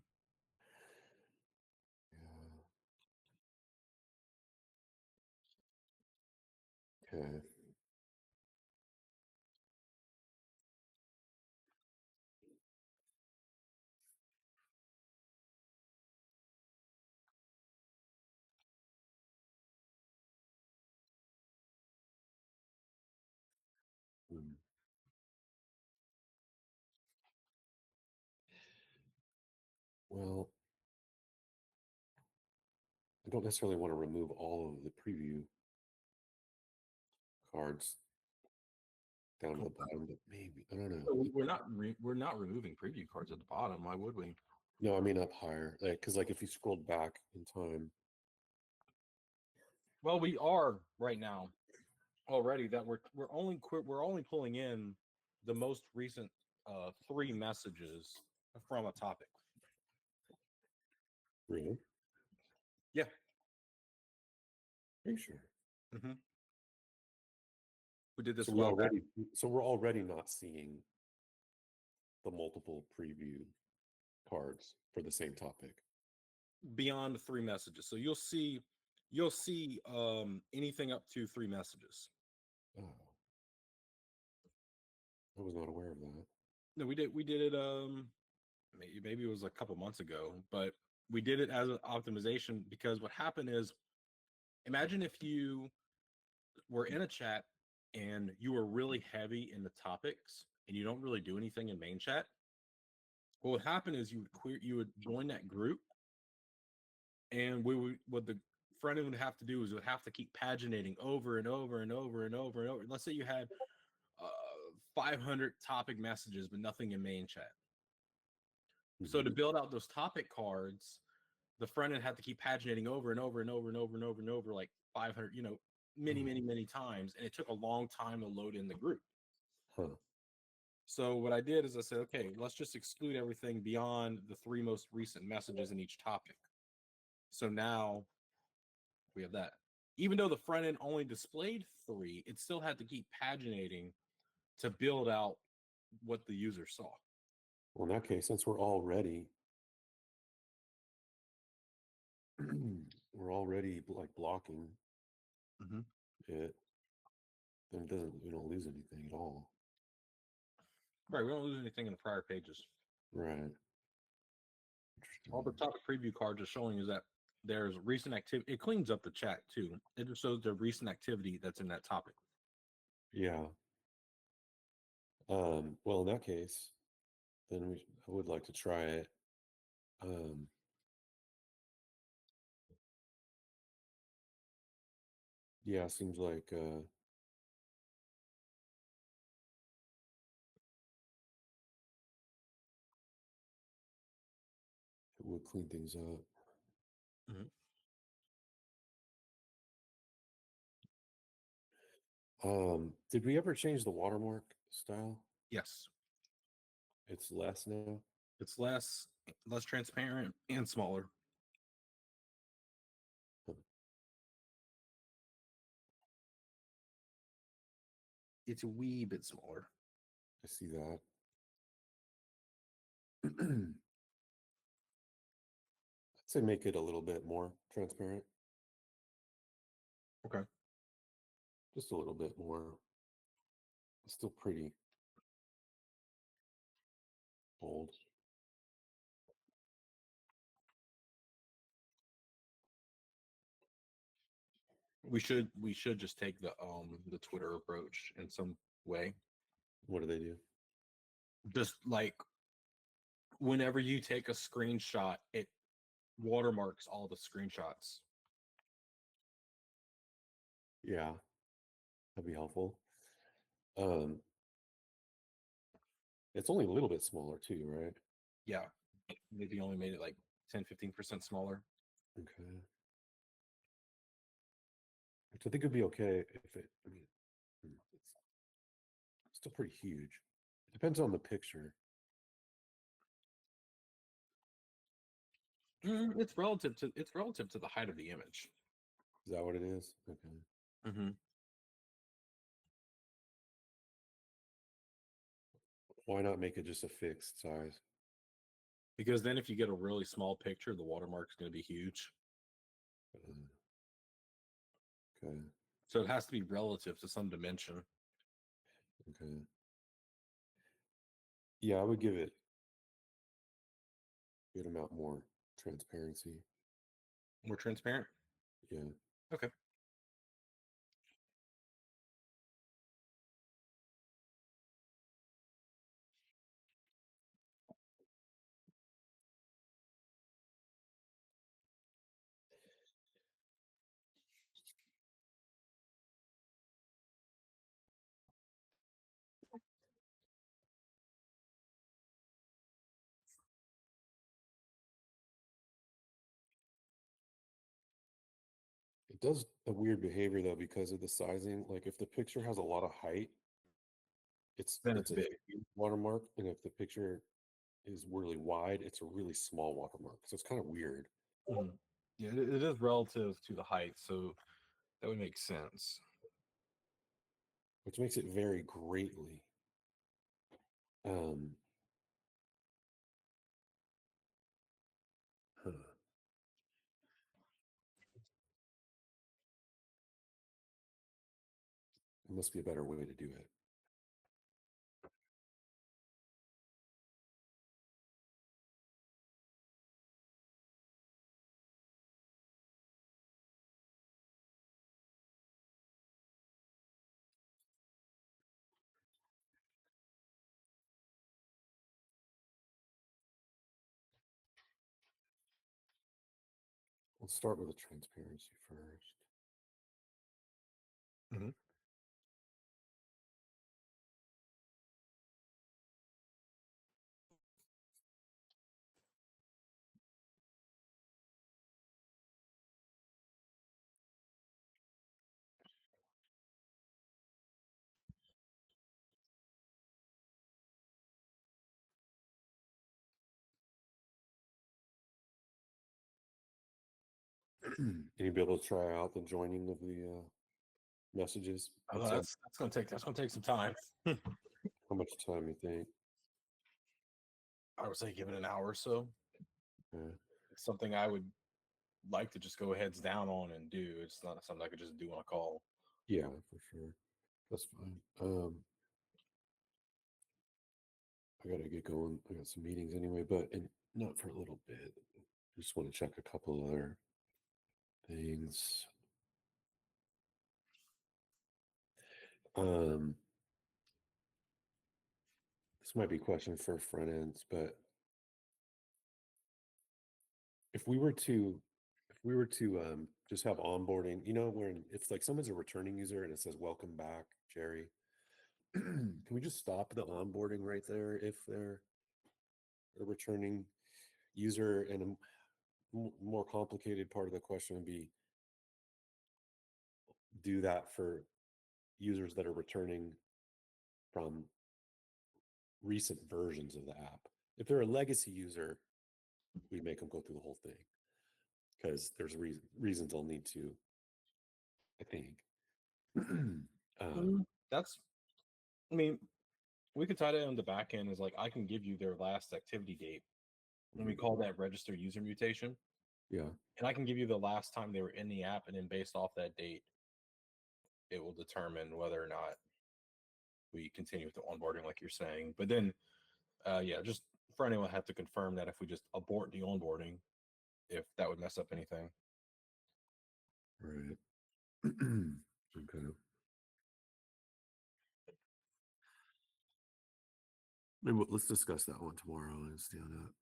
Yeah. Okay. Hmm. Well, I don't necessarily want to remove all of the preview cards down to the bottom, but maybe I don't know. We're not removing preview cards at the bottom. Why would we? No, I mean up higher, because like if you scrolled back in time, Well, we are right now already that we're only pulling in the most recent 3 messages from a topic. really, Yeah. are you sure? Mm-hmm. We did this So we're already not seeing the multiple preview cards for the same topic. beyond the 3 messages. So you'll see anything up to 3 messages. Oh, I was not aware of that. No, we did it maybe it was a couple months ago, but we did it as an optimization because what happened is imagine if you were in a chat and you were really heavy in the topics and you don't really do anything in main chat. What would happen is you would join that group And what the front end would have to do is it would have to keep paginating over and over and over and over and over. Let's say you had 500 topic messages, but nothing in main chat. So to build out those topic cards, the front end had to keep paginating over and over and over and over and over and over, like 500, many times. And it took a long time to load in the group. Huh. So what I did is I said, okay, let's just exclude everything beyond the 3 most recent messages in each topic. So now we have that. Even though the front end only displayed 3, it still had to keep paginating to build out what the user saw. Well, in that case, since we're already like blocking it, then we don't lose anything at all. Right, we don't lose anything in the prior pages. Right. All the topic preview cards are showing is that there's recent activity. It cleans up the chat too. It just shows the recent activity that's in that topic. Yeah. Well, in that case, then I would like to try it. Yeah, seems like it would clean things up. Did we ever change the watermark style? Yes, It's less now. it's less transparent and smaller. It's a wee bit smaller. I see that. I'd say make it a little bit more transparent. Okay. Just a little bit more. It's still pretty bold. We should just take the Twitter approach in some way. What do they do? Just like whenever you take a screenshot, it watermarks all the screenshots. Yeah, that'd be helpful. It's only a little bit smaller too, right? Yeah, maybe only made it like 10-15% smaller. Okay. Which I think would be okay if it. I mean, it's still pretty huge. Depends on the picture. It's relative to the height of the image. Is that what it is? Okay. Why not make it just a fixed size? Because then if you get a really small picture, the watermark is going to be huge. Okay. So it has to be relative to some dimension. Okay. Yeah, I would give it a good amount more transparency. More transparent? Yeah. Okay. It does a weird behavior though because of the sizing. Like if the picture has a lot of height, Then it's it's a big. big watermark, and if the picture is really wide, it's a really small watermark. So it's kind of weird. Yeah, it is relative to the height, so that would make sense. Which makes it vary greatly. Huh. There must be a better way to do it. Let's start with the transparency first. Can you be able to try out the joining of the messages? Oh, What's that's gonna take some time. how much time you think? I would say give it an hour or so. Yeah. It's something I would like to just go heads down on and do. It's not something I could just do on a call. Yeah, for sure. That's fine. I gotta get going. I got some meetings anyway, but not for a little bit. Just want to check a couple other things. This might be a question for front ends, but if we were to just have onboarding, when it's like someone's a returning user and it says welcome back, Jerry. Can we just stop the onboarding right there if they're a returning user? And a more complicated part of the question would be do that for users that are returning from recent versions of the app. If they're a legacy user, we make them go through the whole thing because there's reasons they'll need to, I think. That's, I mean, we could tie that on the back end as like I can give you their last activity date, and we call that register user mutation. Yeah. And I can give you the last time they were in the app, and then based off that date, it will determine whether or not we continue with the onboarding, like you're saying. But then, yeah, just for anyone have to confirm that if we just abort the onboarding, if that would mess up anything. Right. Okay. Maybe let's discuss that one tomorrow and stay on that.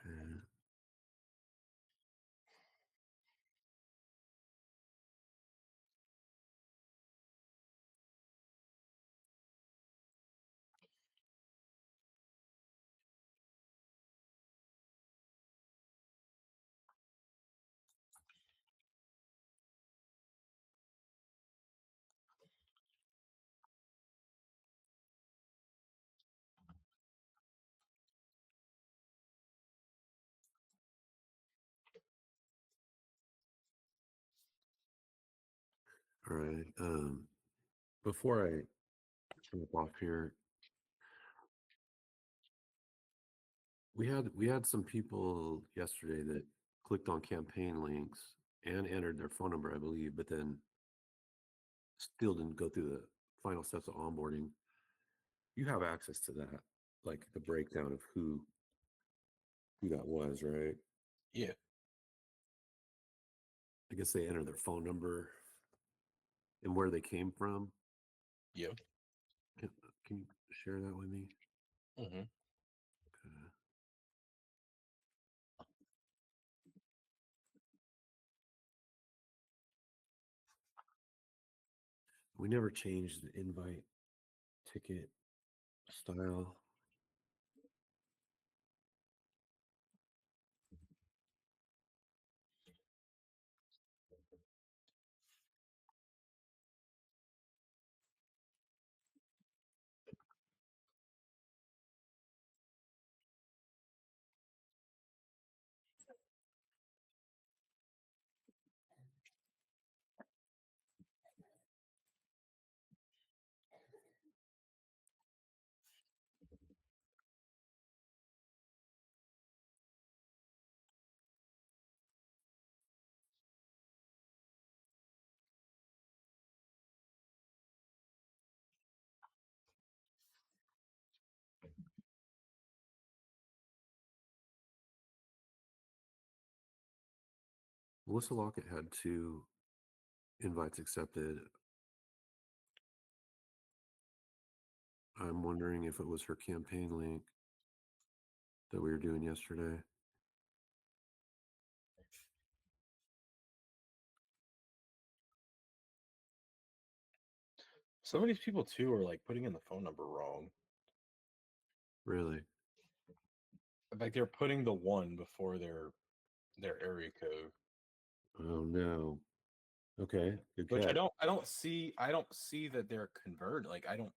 Okay. All right. Before I jump off here, we had some people yesterday that clicked on campaign links and entered their phone number, I believe, but then still didn't go through the final steps of onboarding. You have access to that, like the breakdown of who that was, right? Yeah. I guess they enter their phone number and where they came from. Yeah. Can you share that with me? Mm-hmm. Okay. We never changed the invite ticket style. Melissa Lockett had 2 invites accepted. I'm wondering if it was her campaign link. that we were doing yesterday. Some of these people too are like putting in the phone number wrong. Really? Like they're putting the 1 before their area code. Oh no. Okay, good Which catch. I don't see that they're converted. Like I don't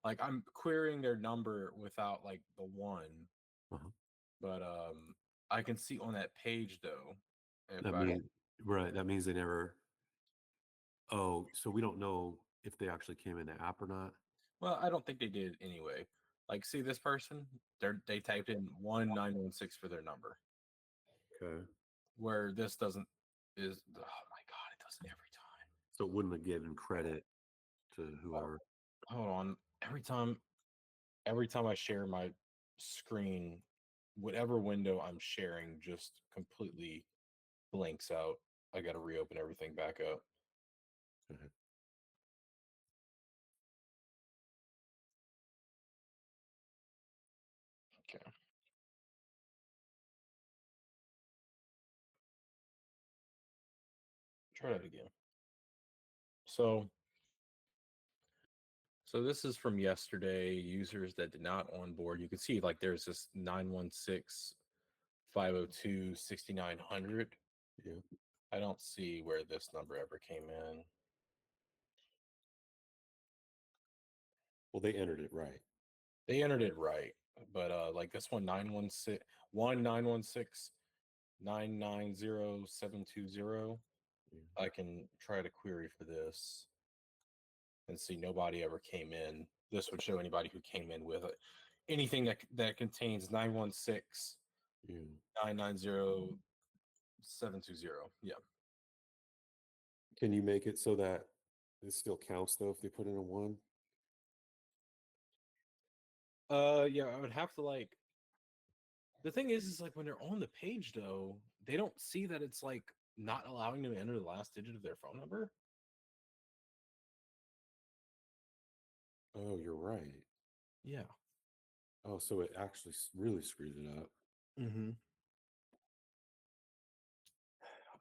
like I'm querying their number without like the 1. Uh-huh. But I can see on that page though. If That I means right. That means they never. Oh, so we don't know if they actually came in the app or not. well, I don't think they did anyway. Like see this person, they typed in 1916 for their number. Okay. Where this doesn't is oh my god, it does it every time. So it wouldn't have given credit to whoever. Hold on. Every time I share my screen, whatever window I'm sharing just completely blanks out. I got to reopen everything back up. Okay. Okay. Try that again. So this is from yesterday. Users that did not onboard. You can see like there's this 916 502 6900. Yeah. I don't see where this number ever came in. Well, they entered it right. They entered it right, but like this one 916 1916 990720. Yeah. I can try to query for this and see nobody ever came in. This would show anybody who came in with it. Anything that contains 916 Yeah. 990720. Yeah. Can you make it so that it still counts though if they put in a 1? Yeah, I would have to like the thing is like when they're on the page though, they don't see that it's like not allowing them to enter the last digit of their phone number. Oh, you're right. Yeah. Oh, so it actually really screws it up. Mm-hmm.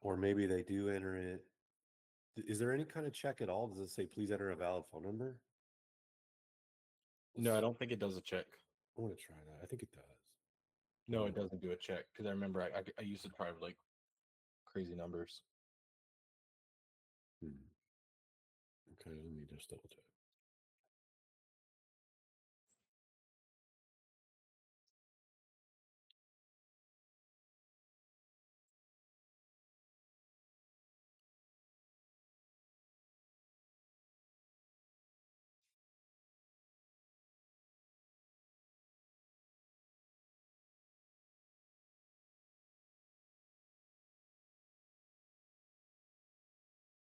Or maybe they do enter it. Is there any kind of check at all? Does it say please enter a valid phone number? No, I don't think it does a check. I want to try that. I think it does. No, it doesn't do a check because I remember I used to try like crazy numbers. Hmm. Okay, let me just double check.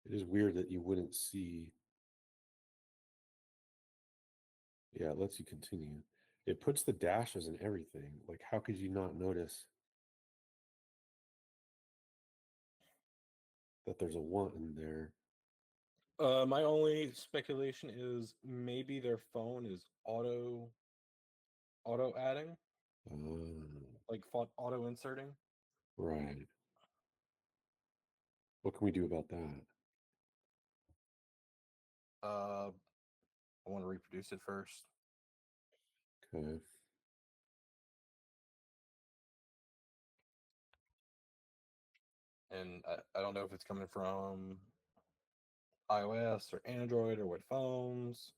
It is weird that you wouldn't see. Yeah, it lets you continue. It puts the dashes and everything. Like, how could you not notice that there's a 1 in there? My only speculation is maybe their phone is auto adding, like auto inserting. Right. What can we do about that? I want to reproduce it first. Okay. And I don't know if it's coming from iOS or Android or what phones.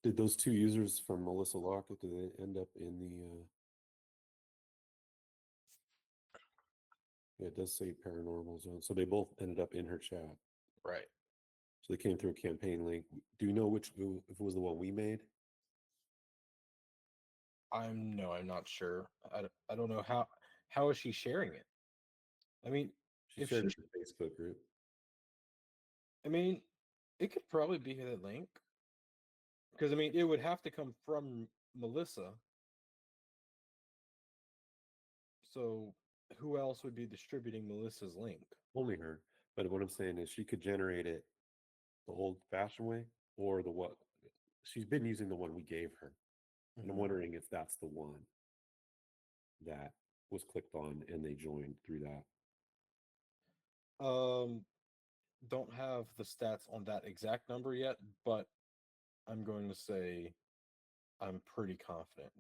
Did those 2 users from Melissa Lockett, did they end up in the yeah, it does say paranormal zone. So they both ended up in her chat. Right. So they came through a campaign link. Do you know if it was the one we made? I'm not sure. I don't know how is she sharing it? I mean, She if shared she, it in the Facebook group. I mean, it could probably be that link because I mean it would have to come from Melissa. So who else would be distributing Melissa's link? Only her. But what I'm saying is she could generate it the old-fashioned way or the what she's been using the one we gave her. And I'm Mhm. wondering if that's the one that was clicked on and they joined through that. Don't have the stats on that exact number yet, but I'm going to say I'm pretty confident.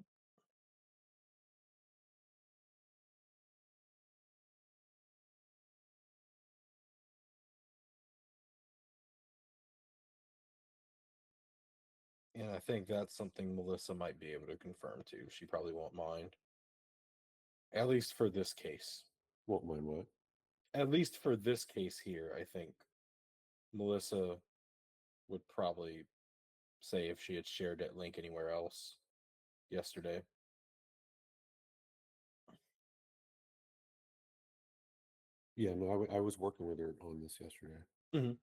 And I think that's something Melissa might be able to confirm too. She probably won't mind. At least for this case. Won't mind what? At least for this case here, I think Melissa would probably say if she had shared that link anywhere else yesterday. Yeah, no, I was working with her on this yesterday.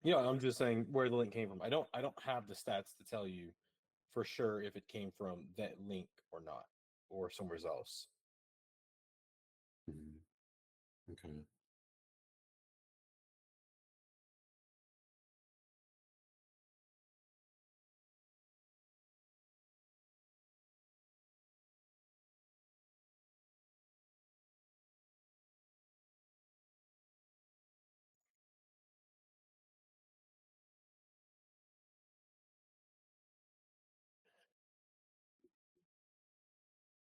Yeah, I'm just saying where the link came from. I don't have the stats to tell you for sure if it came from that link or not, or somewhere else. Mhm. Okay.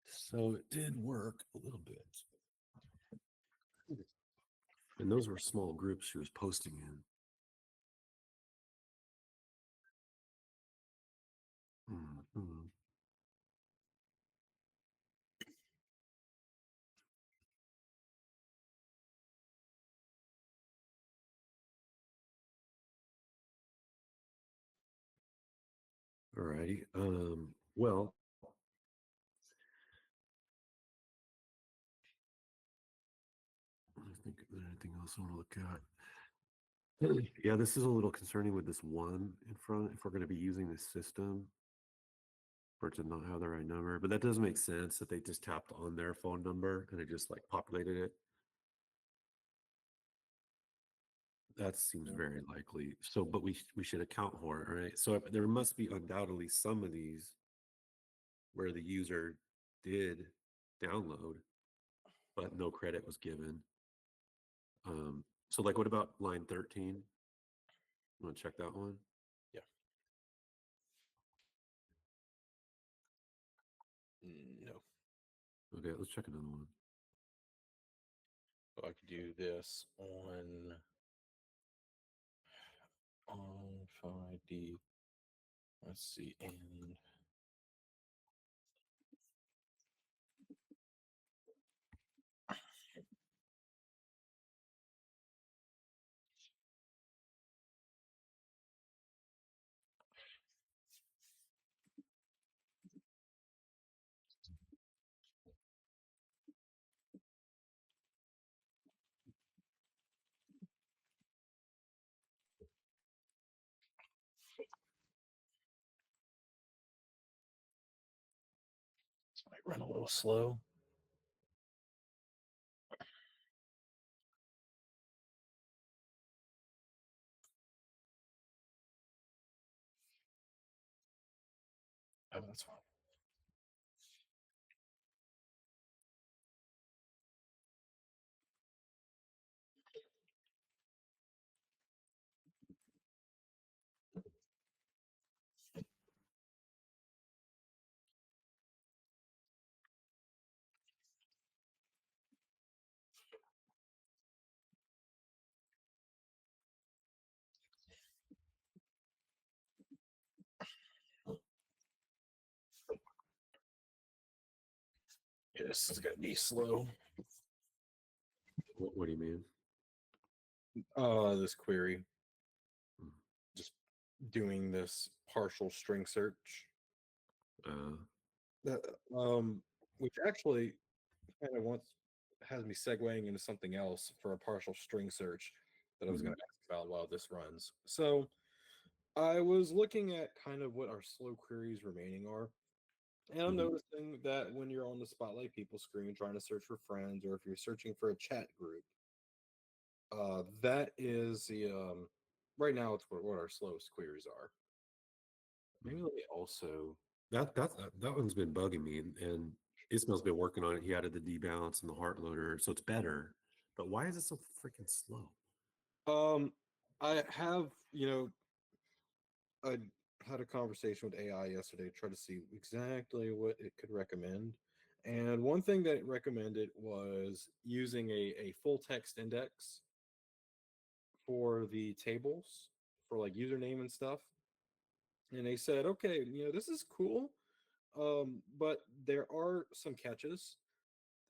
So it did work a little bit. And those were small groups she was posting in. Mhm. Alrighty. Well, I think there's anything else I want to look at. Yeah, this is a little concerning with this one in front. If we're going to be using this system for it to not have the right number, but that does make sense that they just tapped on their phone number and it just like populated it. That seems very likely. So, but we should account for it, right? So there must be undoubtedly some of these where the user did download, but no credit was given. So like what about line 13? You want to check that one? Yeah. No. Okay, let's check another one. So I could do this on 5D. Let's see, and this might run a little slow. Oh, that's fine. Yeah, this is gonna be slow. What do you mean? This query. Hmm. Just doing this partial string search. That, which actually kind of has me segueing into something else for a partial string search that I was going to ask about while this runs. So I was looking at kind of what our slow queries remaining are. And I'm noticing that when you're on the Spotlight People screen trying to search for friends, or if you're searching for a chat group, That is the right now it's what our slowest queries are. Maybe let me also that one's been bugging me, and Ismail's been working on it. He added the debounce and the heart loader, so it's better. But why is it so freaking slow? I have, I had a conversation with AI yesterday to try to see exactly what it could recommend. And one thing that it recommended was using a full text index for the tables for like username and stuff. And they said, okay, this is cool. But there are some catches.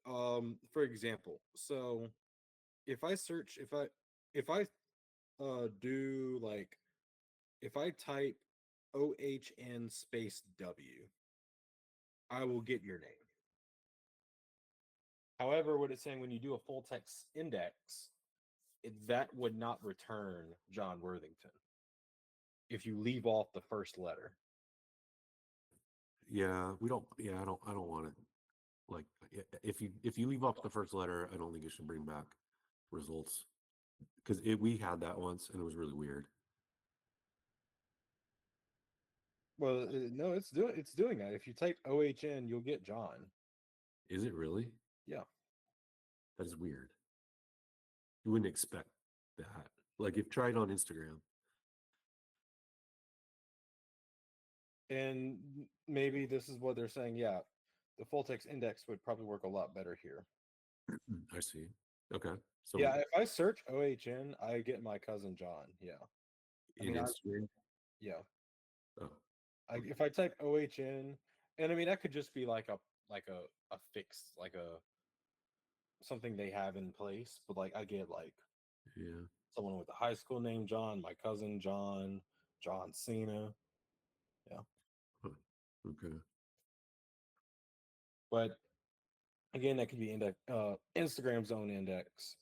For example, so if I search, if I do like if I type OHN space W, I will get your name. However, what it's saying when you do a full text index, that would not return John Worthington if you leave off the first letter. Yeah, we don't. Yeah, I don't want it. Like, if you leave off the first letter, I don't think it should bring back results because we had that once and it was really weird. Well, no, it's doing that. If you type OHN, you'll get John. Is it really? Yeah. That is weird. You wouldn't expect that. Like, if tried on Instagram. And maybe this is what they're saying. Yeah, the full text index would probably work a lot better here. I see. Okay. So Yeah, if I search OHN, I get my cousin John. Yeah. in Instagram. Yeah. Oh, If I type OHN, and I mean that could just be like a fix, like a something they have in place, but like I get like yeah. someone with a high school name John, my cousin John, John Cena. Yeah. Huh. Okay. But again, that could be Instagram's own index.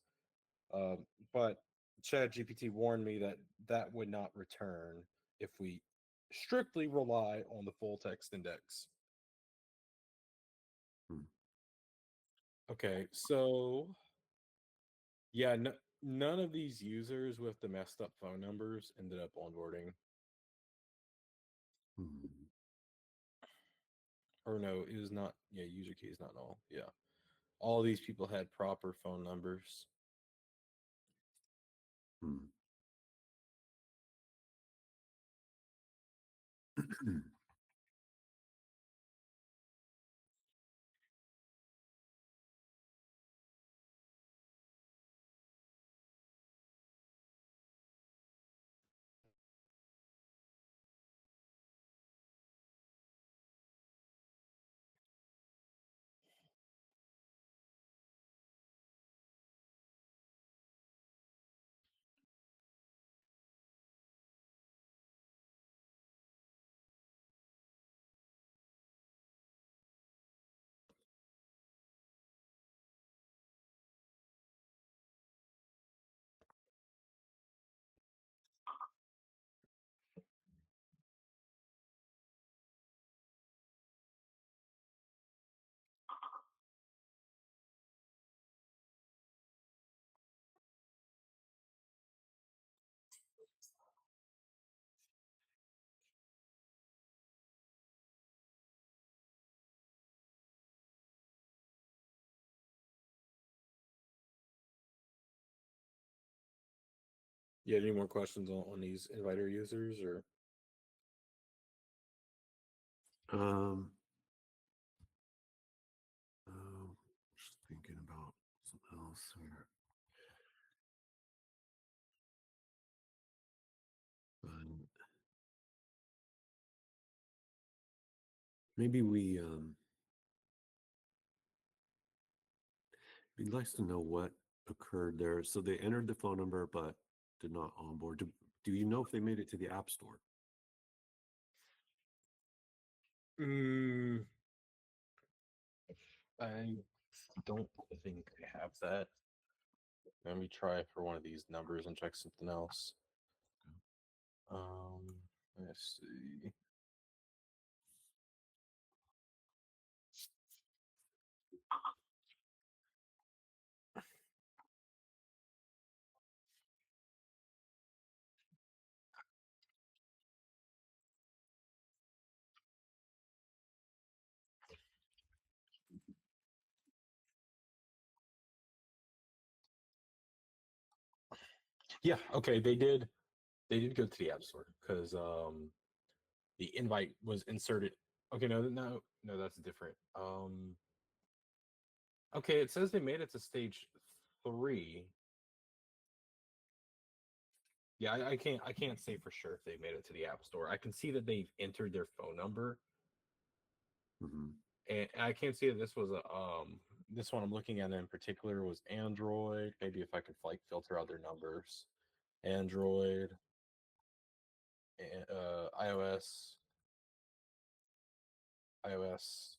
Uh, but ChatGPT warned me that that would not return if we strictly rely on the full text index. Hmm. Okay, so yeah, none of these users with the messed up phone numbers ended up onboarding. Hmm. Or no, it was not. Yeah, user key is not all. Yeah, all these people had proper phone numbers. Hmm. Yeah, any more questions on these inviter users or? Um, just thinking about something else here. Maybe we'd like to know what occurred there. So they entered the phone number but did not onboard. Do you know if they made it to the App Store? I don't think I have that. Let me try for one of these numbers and check something else. Let's see. Yeah, okay, they did go to the App Store because the invite was inserted. Okay, no, that's different. Okay, it says they made it to stage 3. Yeah, I can't say for sure if they made it to the App Store. I can see that they've entered their phone number, Mhm. and I can't see that this was a this one I'm looking at in particular was Android. Maybe if I could like filter out their numbers, Android, iOS, iOS.